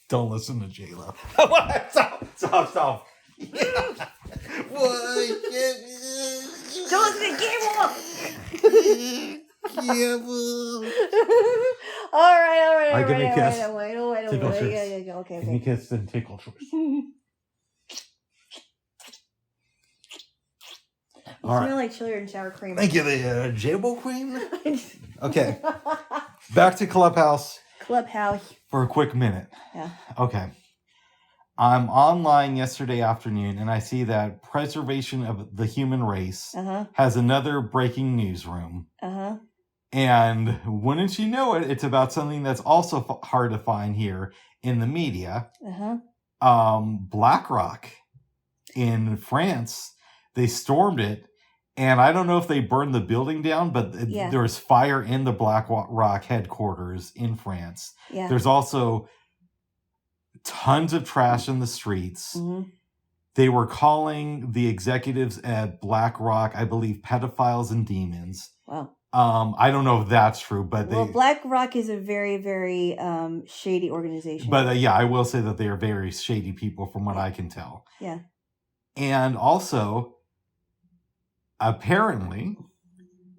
Don't listen to Jaylo. Stop. Yeah. Don't listen to Gabriel! All right. Give me a kiss. Tickle choice. Okay. Give me a kiss and tickle choice. You smell like chili and sour cream. Thank you, the Jaybo Queen. Okay, back to Clubhouse. For a quick minute. Yeah. Okay. I'm online yesterday afternoon, and I see that Preservation of the Human Race has another breaking newsroom. And wouldn't you know it, it's about something that's also hard to find here in the media. BlackRock in France, they stormed it, and I don't know if they burned the building down, but there was fire in the BlackRock headquarters in France. Yeah. There's also tons of trash in the streets. They were calling the executives at BlackRock, I believe, pedophiles and demons. Wow. I don't know if that's true, but BlackRock is a very, very shady organization. But I will say that they are very shady people from what I can tell. Yeah. And also, apparently,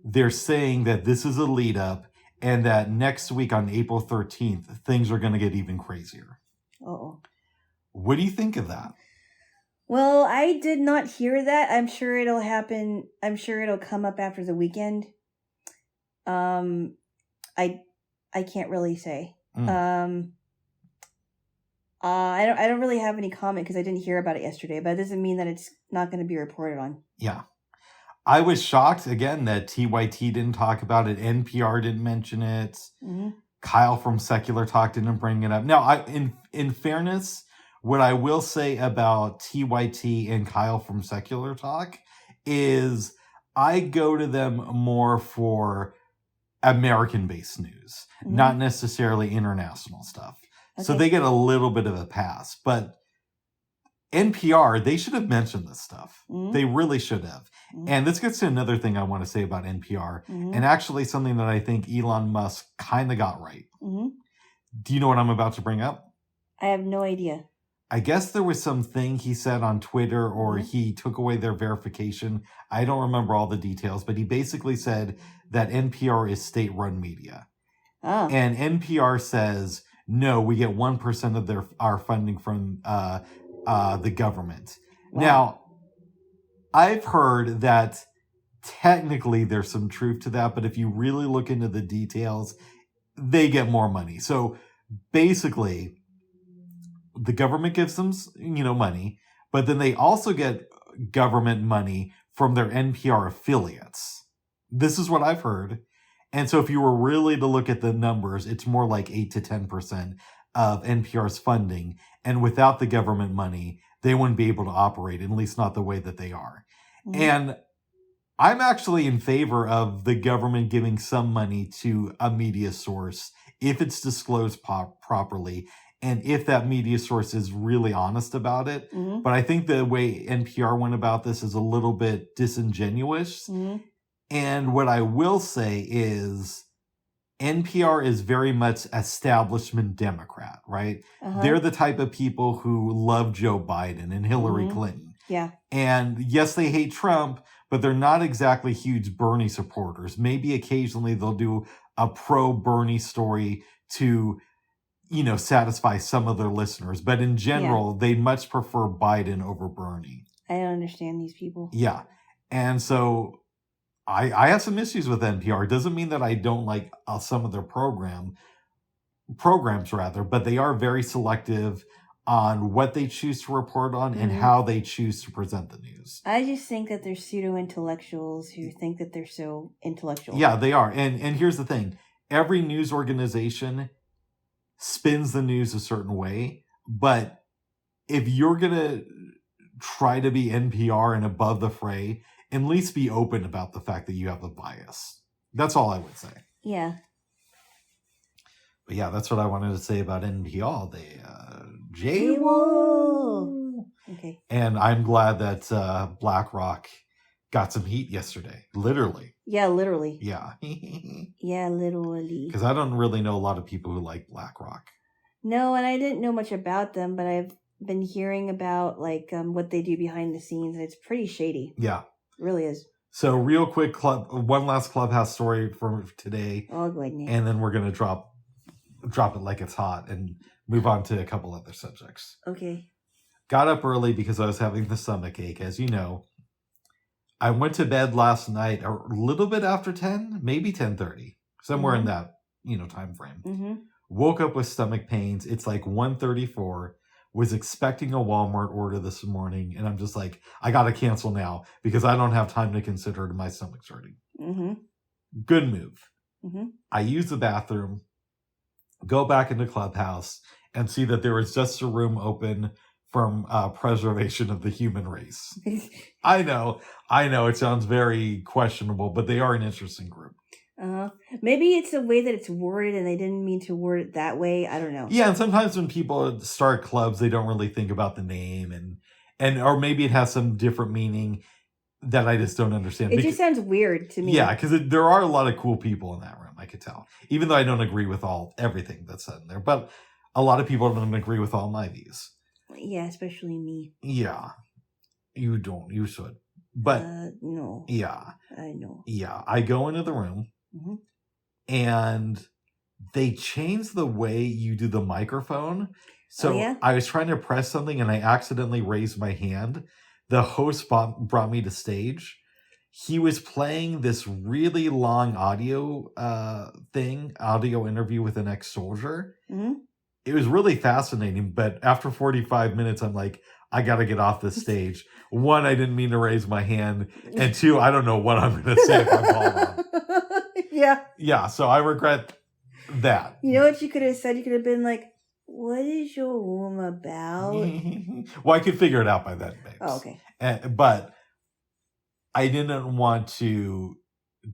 they're saying that this is a lead up, and that next week on April 13th, things are going to get even crazier. Uh-oh. What do you think of that? Well, I did not hear that. I'm sure it'll happen. I'm sure it'll come up after the weekend. I can't really say. I don't really have any comment because I didn't hear about it yesterday, but it doesn't mean that it's not going to be reported on. Yeah. I was shocked again that TYT didn't talk about it. NPR didn't mention it. Kyle from Secular Talk didn't bring it up. Now, in fairness, what I will say about TYT and Kyle from Secular Talk is I go to them more for American-based news, not necessarily international stuff. Okay. So they get a little bit of a pass. But NPR, they should have mentioned this stuff. They really should have. And this gets to another thing I want to say about NPR, and actually something that I think Elon Musk kind of got right. Do you know what I'm about to bring up? I have no idea. I guess there was something he said on Twitter, or he took away their verification. I don't remember all the details, but he basically said that NPR is state-run media. Oh. And NPR says, no, we get 1% of our funding from the government. Wow. Now, I've heard that technically there's some truth to that, but if you really look into the details, they get more money. So basically, the government gives them, money, but then they also get government money from their NPR affiliates. This is what I've heard. And so if you were really to look at the numbers, it's more like 8 to 10% of NPR's funding. And without the government money, they wouldn't be able to operate, at least not the way that they are. And I'm actually in favor of the government giving some money to a media source if it's disclosed properly, and if that media source is really honest about it. But I think the way NPR went about this is a little bit disingenuous. And what I will say is NPR is very much establishment Democrat, right? They're the type of people who love Joe Biden and Hillary Clinton. Yeah. And yes, they hate Trump, but they're not exactly huge Bernie supporters. Maybe occasionally they'll do a pro-Bernie story to, satisfy some of their listeners. But in general, they much prefer Biden over Bernie. I don't understand these people. Yeah. And so I have some issues with NPR. It doesn't mean that I don't like some of their programs, but they are very selective on what they choose to report on and how they choose to present the news. I just think that they're pseudo-intellectuals who think that they're so intellectual. Yeah, they are. And here's the thing. Every news organization spins the news a certain way, but if you're going to try to be NPR and above the fray, at least be open about the fact that you have a bias. That's all I would say. Yeah. But yeah, that's what I wanted to say about NPR. They, Jaylo. Okay. And I'm glad that BlackRock got some heat yesterday. Literally. Yeah, literally. Yeah. Yeah, literally. Because I don't really know a lot of people who like BlackRock. No, and I didn't know much about them, but I've been hearing about what they do behind the scenes, and it's pretty shady. Yeah. It really is. So real quick, one last Clubhouse story for today. Oh, goodness. And then we're going to drop it like it's hot and move on to a couple other subjects. Okay. Got up early because I was having the stomach ache, as you know. I went to bed last night a little bit after 10, maybe 10:30, somewhere in that, time frame. Mm-hmm. Woke up with stomach pains. It's like 1:34. Was expecting a Walmart order this morning, and I'm just like, I got to cancel now because I don't have time to consider my stomach's hurting. Mm-hmm. Good move. Mm-hmm. I use the bathroom, go back into Clubhouse, and see that there is just a room open from preservation of the human race. I know, it sounds very questionable, but they are an interesting group. Maybe it's the way that it's worded and they didn't mean to word it that way. I don't know. Yeah, and sometimes when people start clubs, they don't really think about the name and or maybe it has some different meaning that I just don't understand. It just sounds weird to me. Yeah, because there are a lot of cool people in that room, I could tell. Even though I don't agree with everything that's said in there. But a lot of people don't agree with all my views. Yeah, especially me. Yeah. You don't. You should. But no. Yeah. I know. Yeah. I go into the room and they changed the way you do the microphone. So I was trying to press something and I accidentally raised my hand. The host brought me to stage. He was playing this really long audio interview with an ex-soldier. Mm-hmm. It was really fascinating, but after 45 minutes, I'm like, I got to get off this stage. One, I didn't mean to raise my hand. And two, I don't know what I'm going to say if I'm called on. Yeah. Yeah, so I regret that. You know what you could have said? You could have been like, what is your room about? Well, I could figure it out by then, babes. Oh, okay. But I didn't want to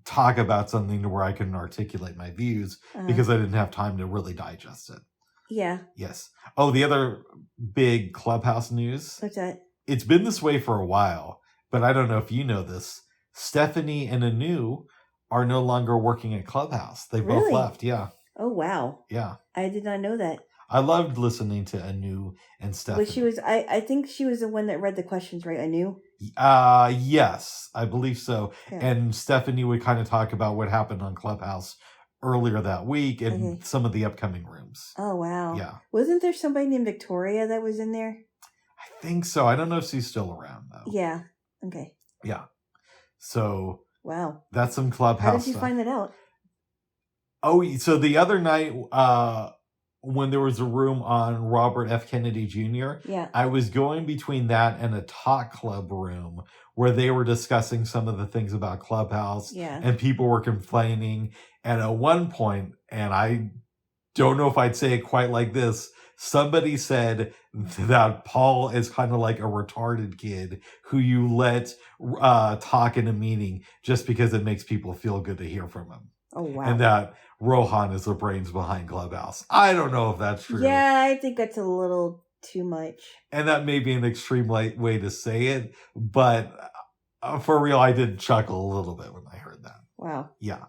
talk about something to where I couldn't articulate my views because I didn't have time to really digest it. Yeah. Yes. Oh, the other big Clubhouse news. What's that? It's been this way for a while, but I don't know if you know this. Stephanie and Anu are no longer working at Clubhouse. They both left. Yeah. Oh, wow. Yeah. I did not know that. I loved listening to Anu and Stephanie. But she was, I think she was the one that read the questions, right? Anu? Yes, I believe so. Yeah. And Stephanie would kind of talk about what happened on Clubhouse earlier that week and some of the upcoming rooms. Oh, wow. Yeah. Wasn't there somebody named Victoria that was in there? I think so. I don't know if she's still around, though. Yeah. Okay. Yeah. So. Wow. That's some Clubhouse How did you find that out? Oh, so the other night, when there was a room on Robert F. Kennedy Jr., I was going between that and a talk club room where they were discussing some of the things about Clubhouse and people were complaining. And at one point, and I don't know if I'd say it quite like this, somebody said that Paul is kind of like a retarded kid who you let talk in a meeting just because it makes people feel good to hear from him. Oh, wow. And that Rohan is the brains behind Clubhouse. I don't know if that's true. Yeah, I think that's a little too much. And that may be an extreme way to say it, but for real, I did chuckle a little bit when I heard that. Wow. Yeah.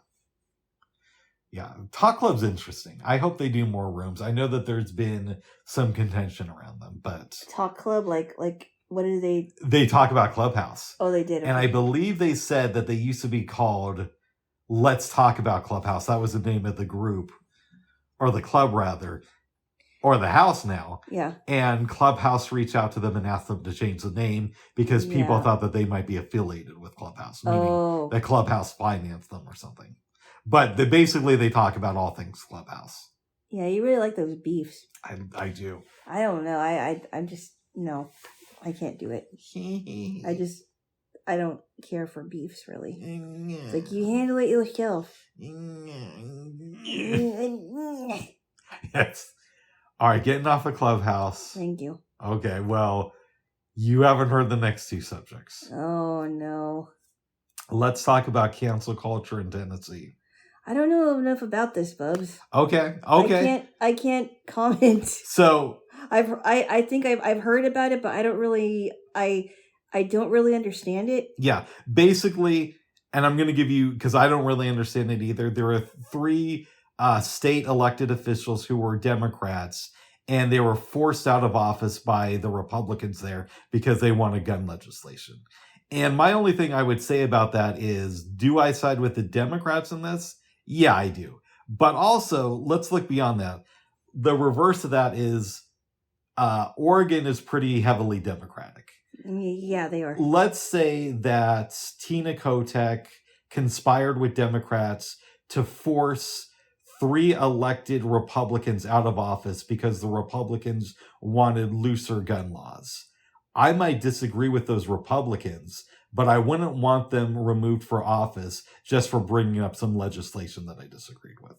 Yeah. Talk Club's interesting. I hope they do more rooms. I know that there's been some contention around them, but... Talk Club, like What did they? They talk about Clubhouse. Oh, they did. And I believe they said that they used to be called Let's Talk About Clubhouse. That was the name of the group, or the club rather, or the house now. Yeah. And Clubhouse reached out to them and asked them to change the name because people thought that they might be affiliated with Clubhouse, meaning that Clubhouse financed them or something. But they talk about all things Clubhouse. Yeah, you really like those beefs. I do. I don't know. I'm just, no, I can't do it. I don't care for beefs, really. It's like, you handle it yourself. Yes. All right, getting off the Clubhouse. Thank you. Okay, well, you haven't heard the next two subjects. Oh, no. Let's talk about cancel culture in Tennessee. I don't know enough about this, Bubs. Okay. I can't comment. So I think I've heard about it, but I don't really understand it. Yeah, basically, and I'm going to give you, because I don't really understand it either. There are 3 state elected officials who were Democrats, and they were forced out of office by the Republicans there because they wanted gun legislation. And my only thing I would say about that is, do I side with the Democrats in this? Yeah, I do. But also, let's look beyond that. The reverse of that is Oregon is pretty heavily Democratic. Yeah, they are. Let's say that Tina Kotek conspired with Democrats to force 3 elected Republicans out of office because the Republicans wanted looser gun laws. I might disagree with those Republicans, but I wouldn't want them removed for office just for bringing up some legislation that I disagreed with.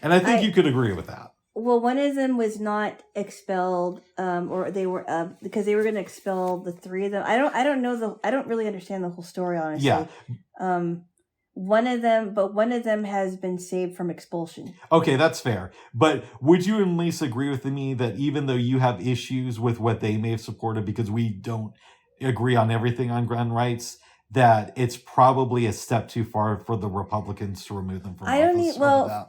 And I think you could agree with that. Well, one of them was not expelled, or they were because they were going to expel the 3 of them. I don't really understand the whole story, honestly. Yeah. One of them has been saved from expulsion. Okay, that's fair. But would you at least agree with me that even though you have issues with what they may have supported because we don't agree on everything on gun rights, that it's probably a step too far for the Republicans to remove them from office?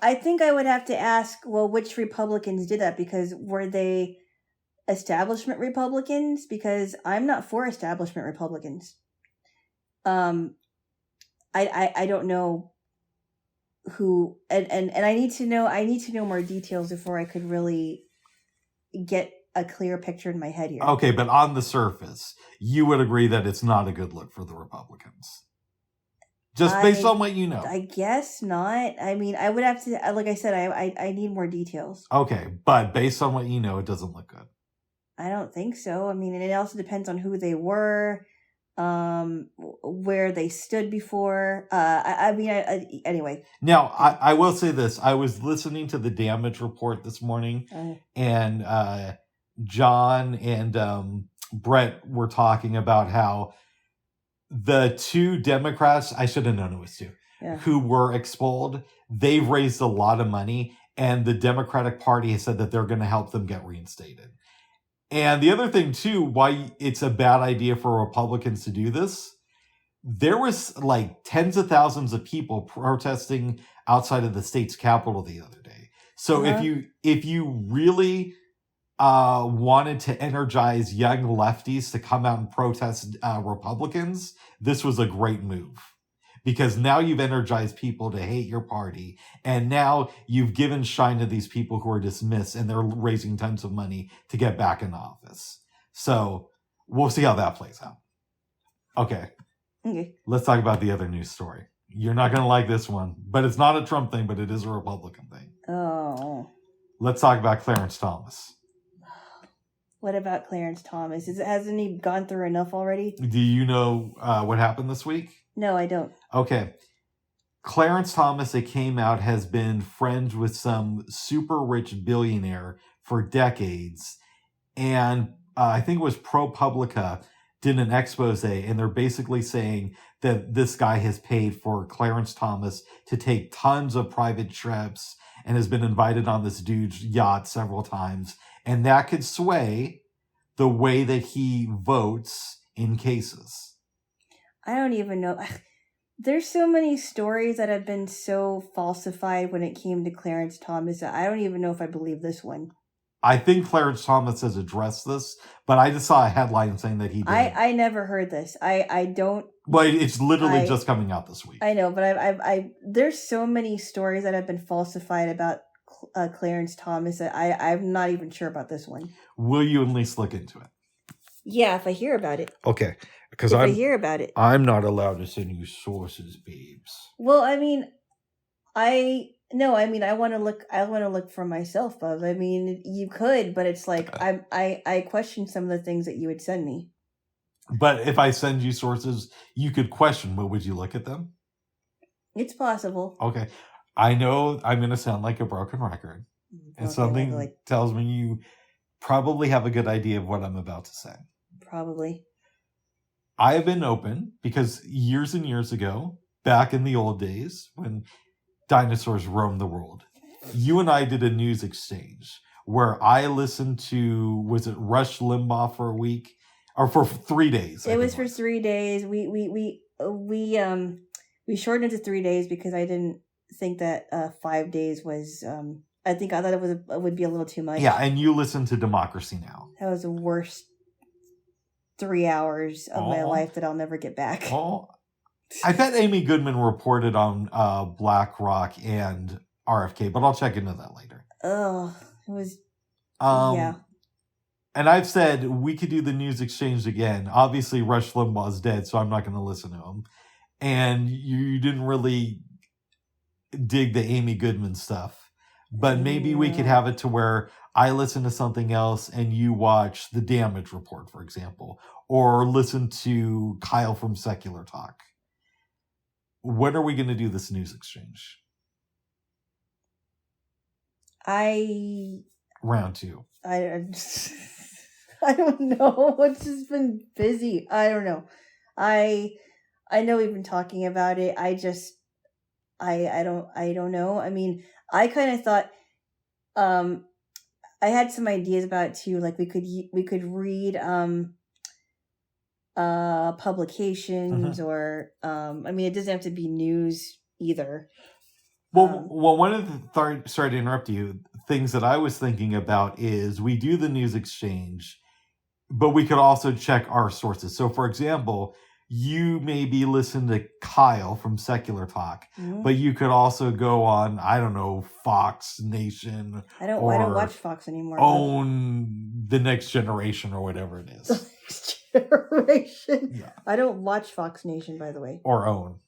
I think I would have to ask, which Republicans did that? Because were they establishment Republicans? Because I'm not for establishment Republicans. I don't know who, and I need to know more details before I could really get a clear picture in my head here. Okay, but on the surface, you would agree that it's not a good look for the Republicans. Just based on what you know. I guess not. I mean, I would have to, like I said, I need more details. Okay, but based on what you know, it doesn't look good. I don't think so. I mean, and it also depends on who they were, where they stood before. Anyway. Now, I will say this. I was listening to the damage report this morning, and John and Brett were talking about how the 2 Democrats, I should have known it was 2, who were expelled, they've raised a lot of money, and the Democratic Party has said that they're going to help them get reinstated. And the other thing, too, why it's a bad idea for Republicans to do this, there was like tens of thousands of people protesting outside of the state's capital the other day. So if you really wanted to energize young lefties to come out and protest Republicans, this was a great move. Because now you've energized people to hate your party, and now you've given shine to these people who are dismissed, and they're raising tons of money to get back in office. So we'll see how that plays out. Okay. Let's talk about the other news story. You're not going to like this one, but it's not a Trump thing, but it is a Republican thing. Oh. Let's talk about Clarence Thomas. What about Clarence Thomas? Hasn't he gone through enough already? Do you know what happened this week? No, I don't. Okay. Clarence Thomas, it came out, has been friends with some super rich billionaire for decades. And I think it was ProPublica did an expose, and they're basically saying that this guy has paid for Clarence Thomas to take tons of private trips and has been invited on this dude's yacht several times. And that could sway the way that he votes in cases. I don't even know. There's so many stories that have been so falsified when it came to Clarence Thomas that I don't even know if I believe this one. I think Clarence Thomas has addressed this, but I just saw a headline saying that he did. I never heard this. I don't. Well, it's literally just coming out this week. I know, but I there's so many stories that have been falsified about Clarence Thomas that I'm not even sure about this one. Will you at least look into it? Yeah, if I hear about it. Okay, because I hear about it, I'm not allowed to send you sources, babes. Well, I mean, I want to look. I want to look for myself, Bub. I mean, you could, but it's like I question some of the things that you would send me. But if I send you sources, you could question, but would you look at them? It's possible. Okay. I know I'm going to sound like a broken record. And something tells me you probably have a good idea of what I'm about to say. Probably. I have been open because years and years ago, back in the old days when dinosaurs roamed the world, you and I did a news exchange where I listened to, was it Rush Limbaugh for a week? Or for 3 days. It was for 3 days. We shortened it to 3 days because I didn't think that 5 days was. I thought it would be a little too much. Yeah, and you listened to Democracy Now! That was the worst 3 hours of my life that I'll never get back. I bet Amy Goodman reported on BlackRock and RFK, but I'll check into that later. Oh, it was. Yeah. And I've said we could do the news exchange again. Obviously, Rush Limbaugh's dead, so I'm not going to listen to him. And you didn't really dig the Amy Goodman stuff. But maybe we could have it to where I listen to something else and you watch The Damage Report, for example. Or listen to Kyle from Secular Talk. When are we going to do this news exchange? Round 2. I don't know. It's just been busy. I don't know. I know we've been talking about it. I don't know. I mean, I kind of thought I had some ideas about it too. Like we could read publications or I mean, it doesn't have to be news either. Well, one of the sorry to interrupt you. Things that I was thinking about is we do the news exchange, but we could also check our sources. So, for example, you maybe listen to Kyle from Secular Talk, but you could also go on, I don't know, Fox Nation. I don't watch Fox anymore. Own The Next Generation or whatever it is. The Next Generation. Yeah. I don't watch Fox Nation, by the way. Or Own.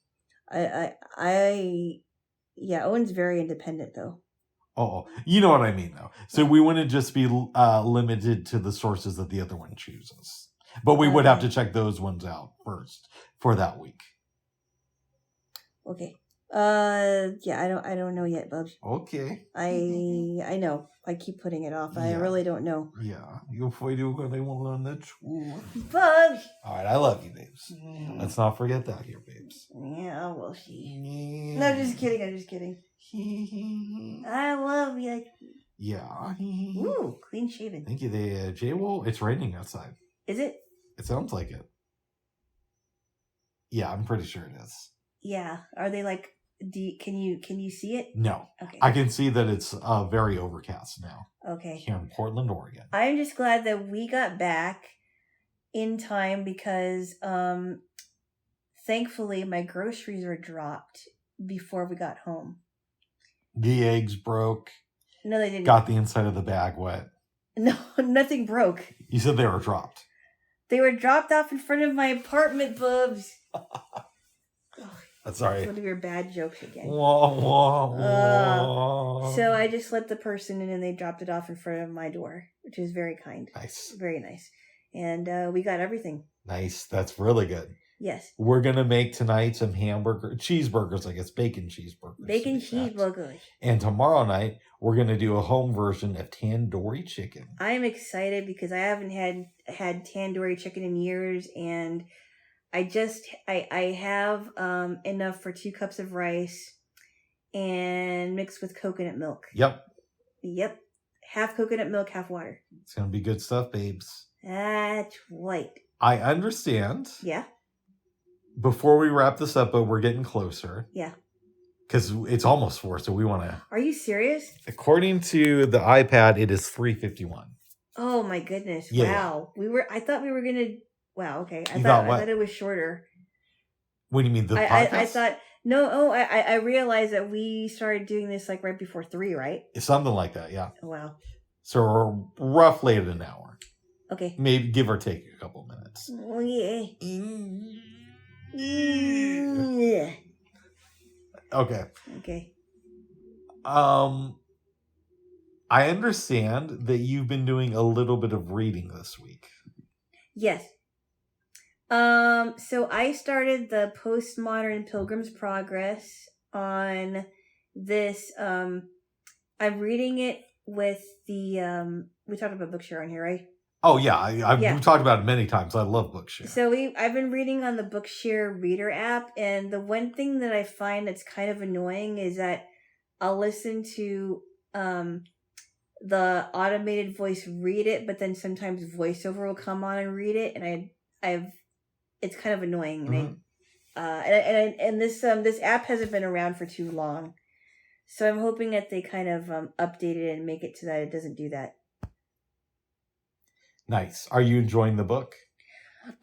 Yeah, Owen's very independent, though. Oh, you know what I mean, though. So we wouldn't just be limited to the sources that the other one chooses. But we would have to check those ones out first for that week. Okay. Yeah, I don't know yet, Bubs. Okay. I know. I keep putting it off. I really don't know. Yeah. You'll find out when I won't learn that too. Bubs! Alright, I love you, babes. Let's not forget that here, babes. Yeah, we'll see. No, I'm just kidding. I love you. Yeah. Ooh, clean shaven. Thank you. Jaylo, it's raining outside. Is it? It sounds like it. Yeah, I'm pretty sure it is. Yeah. Are they like, can you see it? No. Okay. I can see that it's very overcast now. Okay. Here in Portland, Oregon. I'm just glad that we got back in time because thankfully my groceries were dropped before we got home. The eggs broke. No, they didn't. Got the inside of the bag wet. No, nothing broke. You said they were dropped. They were dropped off in front of my apartment, Bubs. That's all right. One of your bad jokes again. So I just let the person in and they dropped it off in front of my door, which is very kind. Nice. Very nice. And we got everything. Nice. That's really good. Yes. We're going to make tonight some cheeseburgers, I guess, bacon cheeseburgers. Bacon cheeseburgers. And tomorrow night, we're going to do a home version of tandoori chicken. I'm excited because I haven't had tandoori chicken in years, and I have enough for 2 cups of rice and mixed with coconut milk. Yep. Half coconut milk, half water. It's going to be good stuff, babes. That's right. I understand. Yeah. Before we wrap this up, but we're getting closer. Yeah. because it's almost 4, so we want to. Are you serious? According to the iPad, it is 3:51. Oh my goodness! Yeah. Wow, I thought we were gonna. Wow. Okay. I thought what? thought it was shorter. What do you mean the I podcast? thought no. Oh, I realized that we started doing this like right before 3, right? Something like that. Yeah. Oh, wow. So we're roughly at an hour. Okay. Maybe give or take a couple minutes. Oh yeah. Okay. Okay. I understand that you've been doing a little bit of reading this week. Yes. So I started the Postmodern Pilgrim's Progress on this. I'm reading it with the. We talked about Bookshare on here, right? Oh yeah, we've talked about it many times. I love Bookshare. So I've been reading on the Bookshare Reader app, and the one thing that I find that's kind of annoying is that I'll listen to the automated voice read it, but then sometimes voiceover will come on and read it, and it's kind of annoying. Mm-hmm. And this app hasn't been around for too long, so I'm hoping that they kind of update it and make it so that it doesn't do that. Nice. Are you enjoying the book?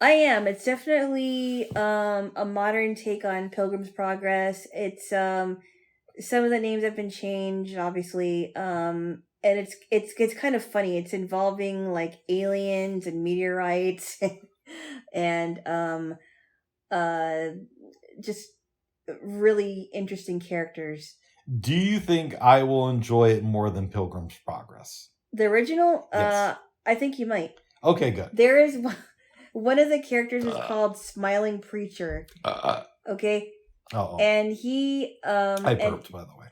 I am. It's definitely a modern take on Pilgrim's Progress. It's some of the names have been changed, obviously. And it's kind of funny. It's involving like aliens and meteorites and just really interesting characters. Do you think I will enjoy it more than Pilgrim's Progress? The original? Yes. I think you might. Okay, good. There is one of the characters is called Smiling Preacher. Okay? Uh-oh. And he I burped, by the way.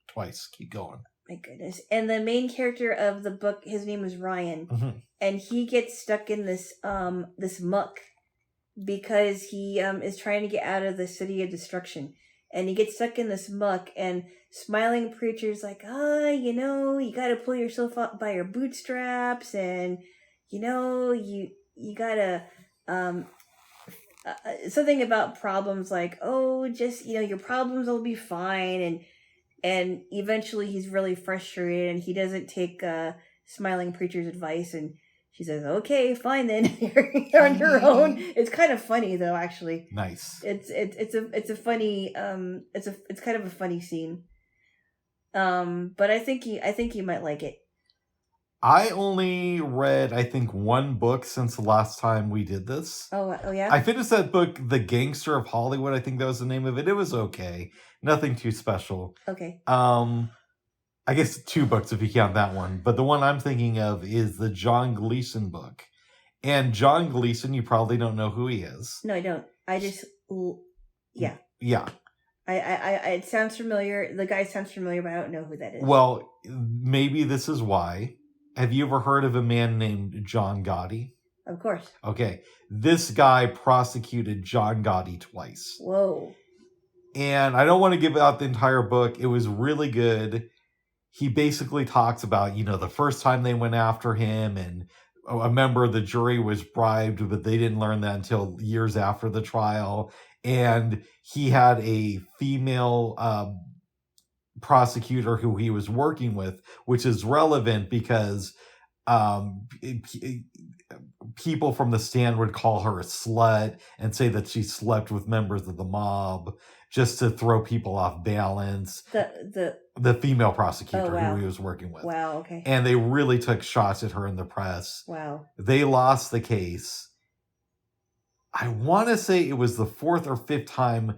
Twice. Keep going. My goodness. And the main character of the book, his name is Ryan. Mm-hmm. And he gets stuck in this muck because he is trying to get out of the city of destruction. And he gets stuck in this muck, and Smiling Preacher's like, you gotta pull yourself up by your bootstraps, and you gotta something about problems like, just your problems will be fine, and eventually he's really frustrated and he doesn't take Smiling Preacher's advice, and she says, okay, fine then, you're on your own. It's kind of funny though, actually. Nice. It's a funny it's kind of a funny scene. But I think you might like it. I only read, I think, one book since the last time we did this. Oh yeah? I finished that book, The Gangster of Hollywood. I think that was the name of it. It was okay. Nothing too special. Okay. I guess 2 books if you count that one. But the one I'm thinking of is the John Gleason book. And John Gleason, you probably don't know who he is. No, I don't. I just... Yeah. Yeah. I it sounds familiar. The guy sounds familiar, but I don't know who that is. Well, maybe this is why. Have you ever heard of a man named John Gotti? Of course. Okay. This guy prosecuted John Gotti twice. Whoa. And I don't want to give out the entire book. It was really good. He basically talks about, the first time they went after him, and a member of the jury was bribed, but they didn't learn that until years after the trial. And he had a female prosecutor who he was working with, which is relevant because people from the stand would call her a slut and say that she slept with members of the mob just to throw people off balance. The female prosecutor who he was working with. Wow, okay. And they really took shots at her in the press. Wow. They lost the case. I want to say it was the 4th or 5th time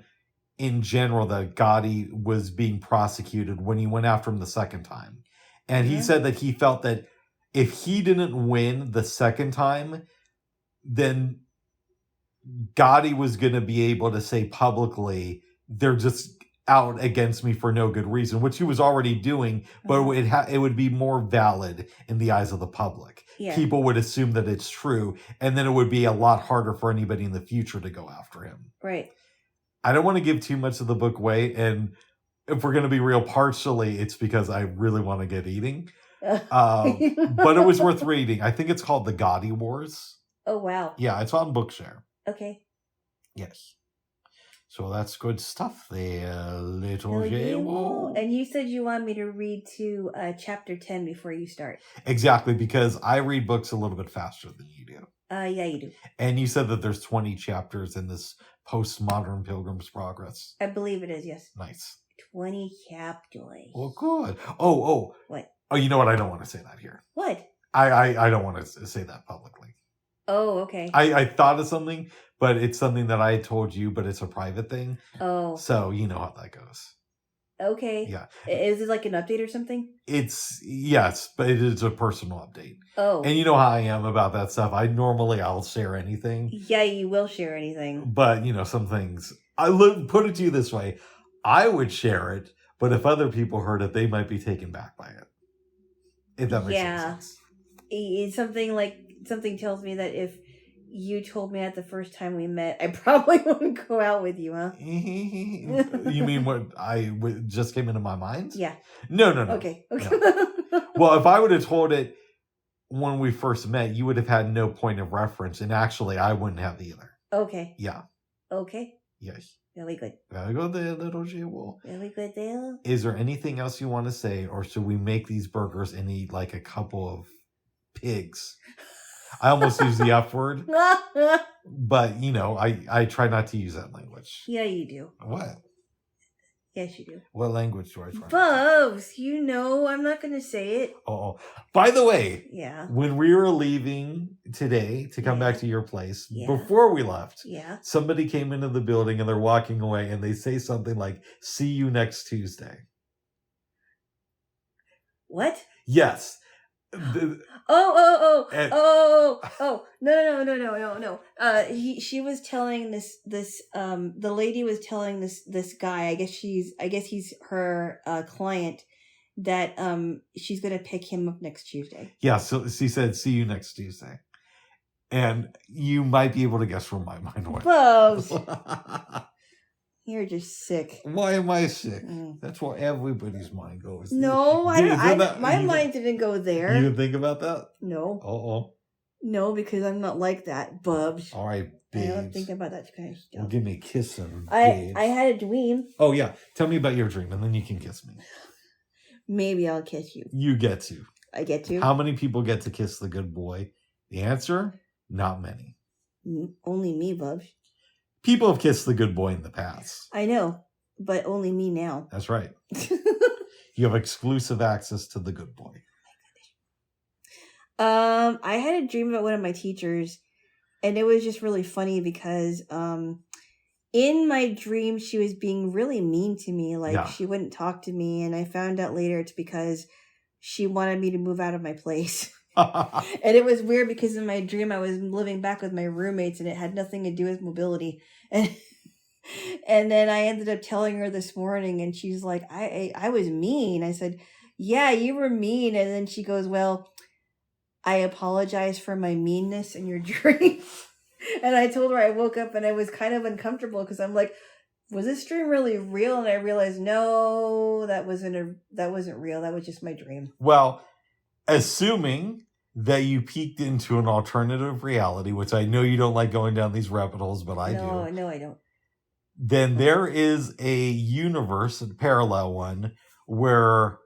in general that Gotti was being prosecuted when he went after him the second time. And he said that he felt that if he didn't win the second time, then Gotti was going to be able to say publicly, they're just out against me for no good reason, which he was already doing, but it would be more valid in the eyes of the public. Yeah. People would assume that it's true, and then it would be a lot harder for anybody in the future to go after him. Right. I don't want to give too much of the book away, and if we're going to be real, partially it's because I really want to get eating. But it was worth reading. I think it's called The Gotti Wars. Oh, wow. Yeah, it's on Bookshare. Okay. Yes. So that's good stuff there, little Jaylo. Jaylo. And you said you wanted me to read to chapter 10 before you start. Exactly, because I read books a little bit faster than you do. Yeah, you do. And you said that there's 20 chapters in this postmodern Pilgrim's Progress. I believe it is, yes. Nice. 20 chapters. Well, good. Oh. What? Oh, you know what? I don't want to say that here. What? I don't want to say that publicly. Oh, okay. I thought of something, but it's something that I told you, but it's a private thing. Oh. So you know how that goes. Okay. Yeah. Is it like an update or something? Yes, but it is a personal update. Oh. And you know how I am about that stuff. I'll share anything. Yeah, you will share anything. But, some things, put it to you this way. I would share it, but if other people heard it, they might be taken back by it. If that makes any sense. It's something tells me that if you told me that the first time we met, I probably wouldn't go out with you, huh? You mean what just came into my mind? Yeah. No. Okay. No. Well, if I would have told it when we first met, you would have had no point of reference, and actually, I wouldn't have either. Okay. Yeah. Okay. Yes. Very good. Very good there, little Jaylo. Very good there. Is there anything else you want to say, or should we make these burgers and eat like a couple of pigs? I almost use the F word, but I try not to use that language. Yeah, you do. What? Yes, you do. What language do I try? Bubs, I'm not going to say it. Oh, by the way, yeah. When we were leaving today to come back to your place, before we left, somebody came into the building and they're walking away and they say something like, "See you next Tuesday." What? Yes. No. She was telling the lady was telling this guy, I guess he's her client, that she's gonna pick him up next Tuesday. Yeah, so she said, "See you next Tuesday," and you might be able to guess where my mind went. Bubs. You're just sick. Why am I sick? That's where everybody's mind goes. No, my mind didn't go there. You didn't think about that? No. Uh-oh. No, because I'm not like that, Bubs. All right, babes. I don't think about that kind of stuff. Well, give me a kiss and I had a dream. Oh, yeah. Tell me about your dream, and then you can kiss me. Maybe I'll kiss you. You get to. I get to? How many people get to kiss the good boy? The answer? Not many. Only me, Bubs. People have kissed the good boy in the past. I know, but only me now. That's right. You have exclusive access to the good boy. I had a dream about one of my teachers, and it was just really funny because in my dream she was being really mean to me. She wouldn't talk to me, and I found out later it's because she wanted me to move out of my place. And it was weird because in my dream I was living back with my roommates and it had nothing to do with mobility. And then I ended up telling her this morning and she's like, I was mean. I said, yeah, you were mean. And then she goes, well, I apologize for my meanness in your dream. And I told her I woke up and I was kind of uncomfortable because I'm like, was this dream really real? And I realized, no, that wasn't real. That was just my dream. Well, assuming that you peeked into an alternative reality, which I know you don't like going down these rabbit holes, but I do. No, I don't. Then there is a universe, a parallel one, where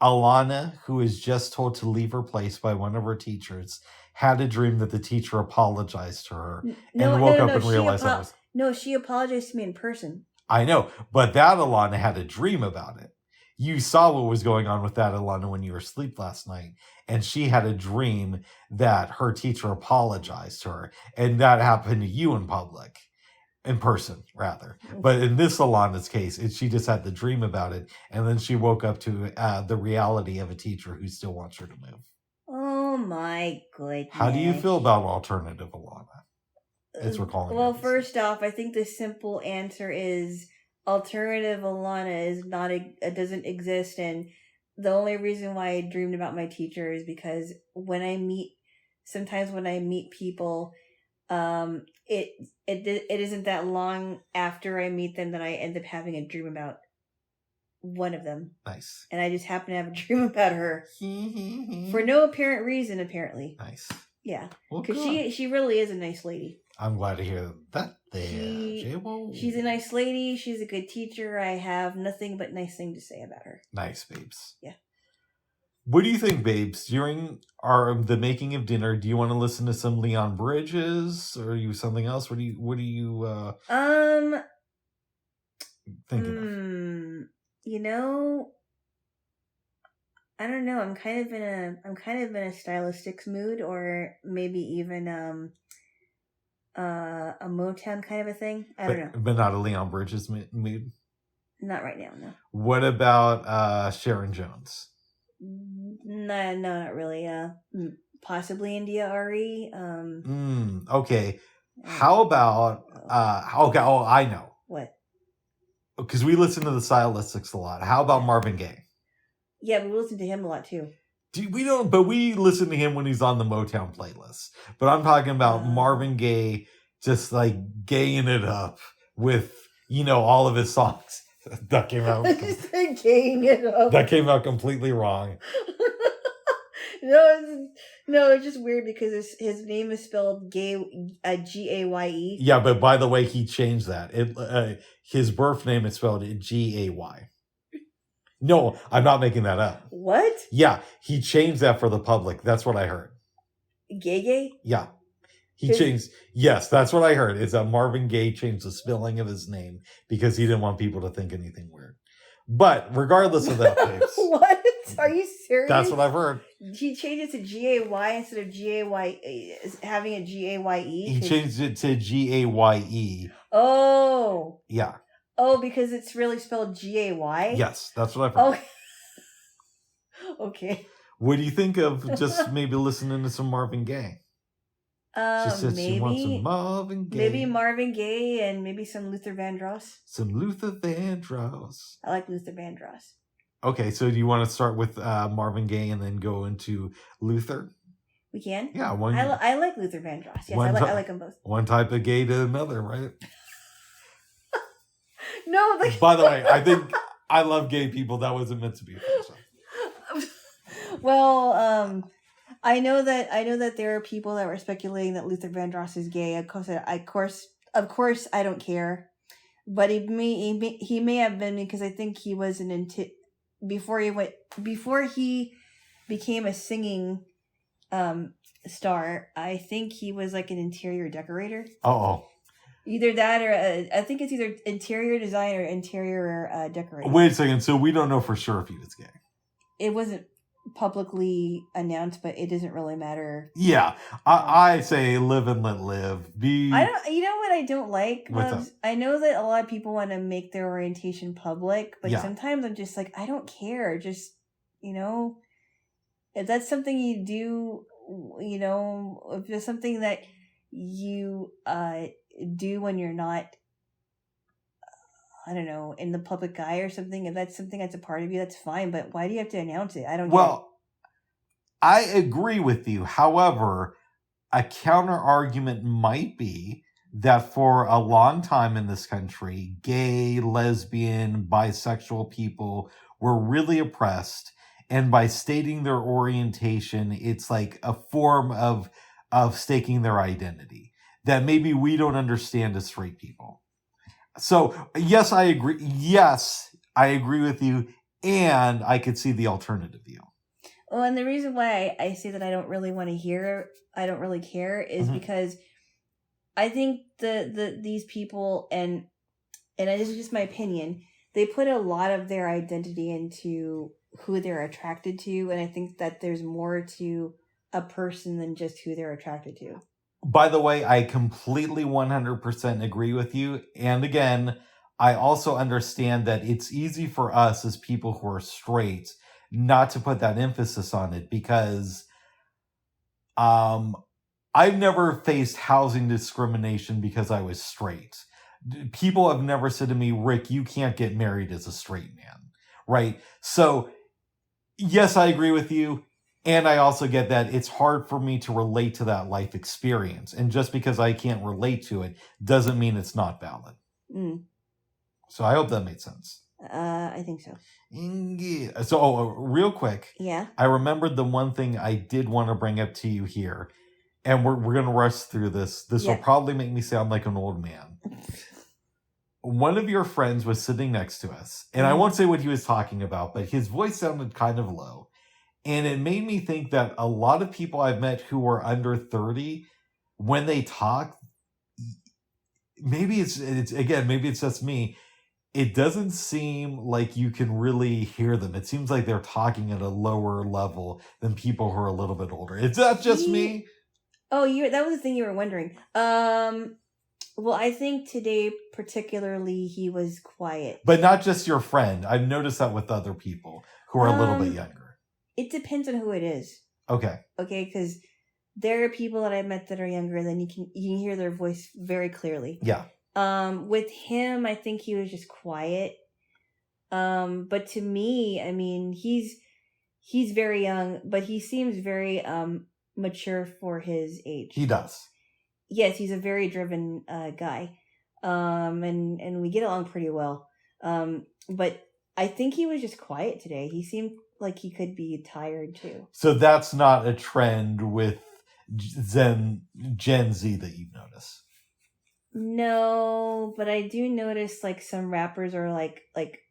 Alana, who is just told to leave her place by one of her teachers, had a dream that the teacher apologized to her and woke up and realized that was... No, she apologized to me in person. I know, but that Alana had a dream about it. You saw what was going on with that Alana when you were asleep last night, and she had a dream that her teacher apologized to her, and that happened to you in public. In person, rather. But in this Alana's case, she just had the dream about it, and then she woke up to the reality of a teacher who still wants her to move. Oh my goodness. How do you feel about alternative Alana? As we're calling it. Well, first off, I think the simple answer is alternative Alana is not doesn't exist, and the only reason why I dreamed about my teacher is because sometimes when I meet people, it isn't that long after I meet them that I end up having a dream about one of them. Nice. And I just happen to have a dream about her for no apparent reason, apparently. Nice. Yeah, Well, because good. she really is a nice lady. I'm glad to hear that. Jaylo. She's a nice lady. She's a good teacher. I have nothing but nice things to say about her. Nice, babes. Yeah. What do you think, babes? During the making of dinner, do you want to listen to some Leon Bridges, or you something else? What do you thinking of? You know, I don't know. I'm kind of in a stylistics mood, or maybe even a Motown kind of a thing. I don't know. But not a Leon Bridges mood? Not right now, no. What about Sharon Jones? No, not really. Possibly India Ari. Okay. How about okay, I know. What? Because we listen to the stylistics a lot. How about Marvin Gaye? Yeah, but we listen to him a lot too. But we listen to him when he's on the Motown playlist. But I'm talking about Marvin Gaye just like gaying it up with, all of his songs. That came out. Gaying it up. That came out completely wrong. No, it's just weird because his name is spelled gay, Gaye. Yeah, but by the way, he changed that. His birth name is spelled Gay. No, I'm not making that up. What? Yeah, he changed that for the public. That's what I heard. Gay? Yeah. He changed. Yes, that's what I heard. Is that Marvin Gaye changed the spelling of his name because he didn't want people to think anything weird. But regardless of that, babes. What? Are you serious? That's what I've heard. He changed it to Gay instead of Gay, having a Gaye. He changed it to Gaye. Oh. Yeah. Oh, because it's really spelled Gay? Yes, that's what I've heard. Oh. Okay. What do you think of just maybe listening to some Marvin Gaye? She said maybe, she wants some Marvin Gaye. Maybe Marvin Gaye and maybe some Luther Vandross. Some Luther Vandross. I like Luther Vandross. Okay, so do you want to start with Marvin Gaye and then go into Luther? We can? Yeah. I like Luther Vandross. Yes, I like them both. One type of gay to another, right? No. By the way, I think I love gay people. That wasn't meant to be. Well, I know that there are people that were speculating that Luther Vandross is gay. Of course, I don't care. But he may have been, because I think he was before he became a singing star. I think he was like an interior decorator. Oh. Either that, or I think it's either interior design or interior decorator. Wait a second. So we don't know for sure if he was gay. It wasn't publicly announced, but it doesn't really matter. Yeah, I say live and let live. I don't. You know what I don't like? What's that? I know that a lot of people want to make their orientation public, but Yeah. sometimes I'm just like, I don't care. Just, if that's something you do, if there's something that you do when you're not, I don't know, in the public eye or something, if that's something that's a part of you, that's fine. But why do you have to announce it? I don't get it. Well, I agree with you. However, a counter argument might be that for a long time in this country, gay, lesbian, bisexual people were really oppressed. And by stating their orientation, it's like a form of staking their identity that maybe we don't understand as straight people. So, yes, I agree. Yes, I agree with you. And I could see the alternative view. Well, and the reason why I say that I don't really care is because I think these people, and this is just my opinion, they put a lot of their identity into who they're attracted to, and I think that there's more to a person than just who they're attracted to. By the way, I completely 100% agree with you. And again, I also understand that it's easy for us as people who are straight not to put that emphasis on it because I've never faced housing discrimination because I was straight. People have never said to me, Rick, you can't get married as a straight man, right? So, yes, I agree with you. And I also get that it's hard for me to relate to that life experience. And just because I can't relate to it doesn't mean it's not valid. Mm. So I hope that made sense. I think so. Yeah. So, real quick. Yeah. I remembered the one thing I did want to bring up to you here. and we're gonna rush through this. This will probably make me sound like an old man. One of your friends was sitting next to us, and I won't say what he was talking about, but his voice sounded kind of low. And it made me think that a lot of people I've met who are under 30, when they talk, maybe it's just me. It doesn't seem like you can really hear them. It seems like they're talking at a lower level than people who are a little bit older. Is that just me? Oh, that was the thing you were wondering. Well, I think today particularly he was quiet. But not just your friend. I've noticed that with other people who are a little bit younger. It depends on who it is. Okay. Okay, because there are people that I've met that are younger, then you can hear their voice very clearly. Yeah. With him, I think he was just quiet. But to me, I mean, he's very young, but he seems very mature for his age. He does. Yes, he's a very driven guy. And we get along pretty well. But I think he was just quiet today. He seemed like he could be tired too. So that's not a trend with Gen Z that you've noticed. No, but I do notice like some rappers are like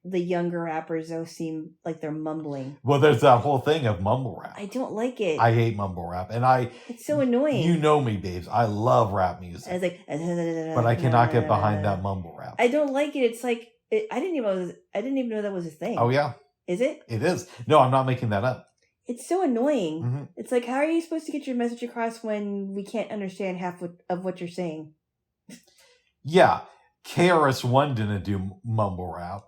the younger rappers though seem like they're mumbling. Well, there's that whole thing of mumble rap. I don't like it. I hate mumble rap, and it's so annoying. You know me, babes. I love rap music. It's like, but I cannot get behind that mumble rap. I don't like it. It's like I didn't even know that was a thing. Oh yeah, is it? It is. No, I'm not making that up. It's so annoying. Mm-hmm. It's like, how are you supposed to get your message across when we can't understand half of what you're saying? Yeah, KRS-One didn't do mumble rap.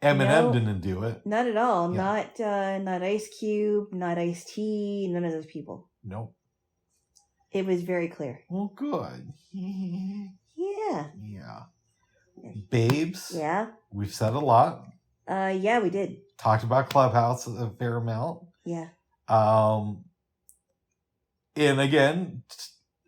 Eminem didn't do it. Not at all. Yeah. Not Ice Cube, not Ice-T, none of those people. Nope. It was very clear. Well, good. Yeah. Yeah. Babes. Yeah. We've said a lot. Yeah, we did. Talked about Clubhouse a fair amount. Yeah. And again,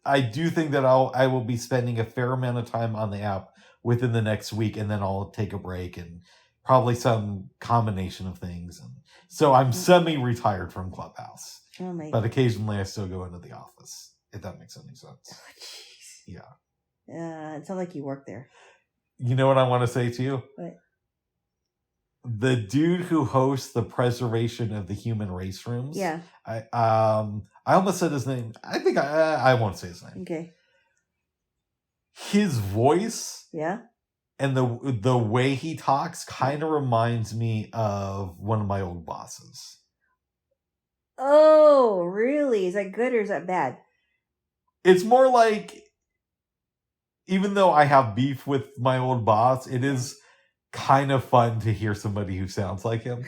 I do think that I will be spending a fair amount of time on the app within the next week, and then I'll take a break and probably some combination of things. And so I'm semi-retired from Clubhouse. Oh my! But occasionally I still go into the office, if that makes any sense. Oh, jeez. Yeah. It sounds like you work there. You know what I want to say to you? What? The dude who hosts the preservation of the human race rooms. Yeah. I almost said his name. I think I won't say his name. Okay. His voice. Yeah. And the way he talks kind of reminds me of one of my old bosses. Oh, really? Is that good or is that bad? It's more like, even though I have beef with my old boss, it is kind of fun to hear somebody who sounds like him.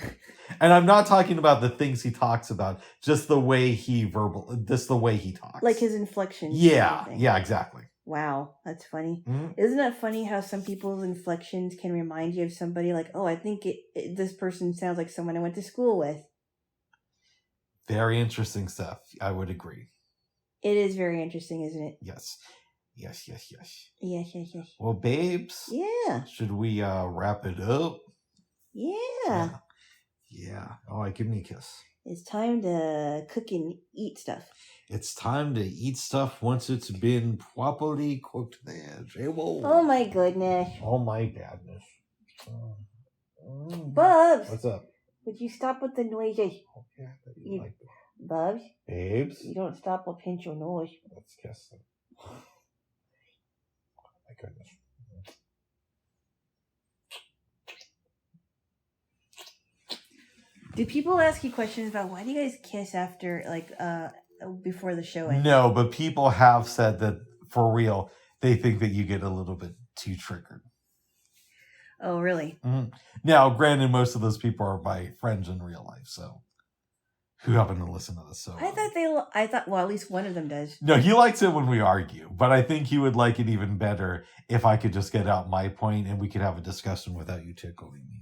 And I'm not talking about the things he talks about, just the way he talks. Like his inflection. Yeah, yeah, exactly. Wow, that's funny. Mm-hmm. Isn't that funny how some people's inflections can remind you of somebody like, oh, I think this person sounds like someone I went to school with. Very interesting stuff. I would agree. It is very interesting, isn't it? Yes. Yes. Yes. Well, babes. Yeah. Should we wrap it up? Yeah. All right, give me a kiss. It's time to cook and eat stuff. It's time to eat stuff once it's been properly cooked there, Jaylo. Oh my goodness. Oh my badness. Bubs. What's up? Would you stop with the noises? Okay, you like that. Bubs? Babes? You don't stop or pinch your nose. Let's kiss them. Oh my goodness. Do people ask you questions about why do you guys kiss after, before the show ends? No, but people have said that, for real, they think that you get a little bit too triggered. Oh, really? Mm-hmm. Now, granted, most of those people are my friends in real life, so who happen to listen to this. So I thought, well, at least one of them does. No, he likes it when we argue, but I think he would like it even better if I could just get out my point and we could have a discussion without you tickling me.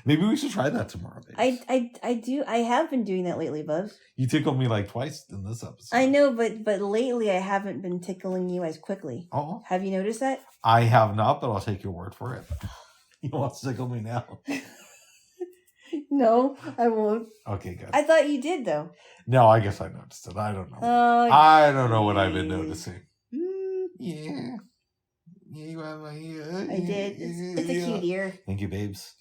Maybe we should try that tomorrow, babe. I have been doing that lately, Bubs. You tickled me like twice in this episode. I know, but lately I haven't been tickling you as quickly. Oh. Have you noticed that? I have not, but I'll take your word for it. He wants to tickle me now. No, I won't. Okay, good. I thought you did, though. No, I guess I noticed it. I don't know. Oh, I don't know what I've been geez. noticing. Yeah. Yeah, you have my ear. I did. It's a cute ear. Thank you, babes.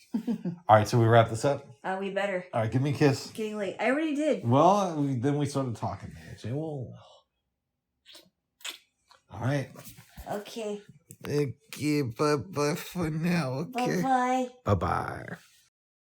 All right, so we wrap this up? We better. All right, give me a kiss. It's getting late. I already did. Well, then we started talking. All right. Okay. Okay, bye-bye for now, okay? Bye-bye. Bye-bye.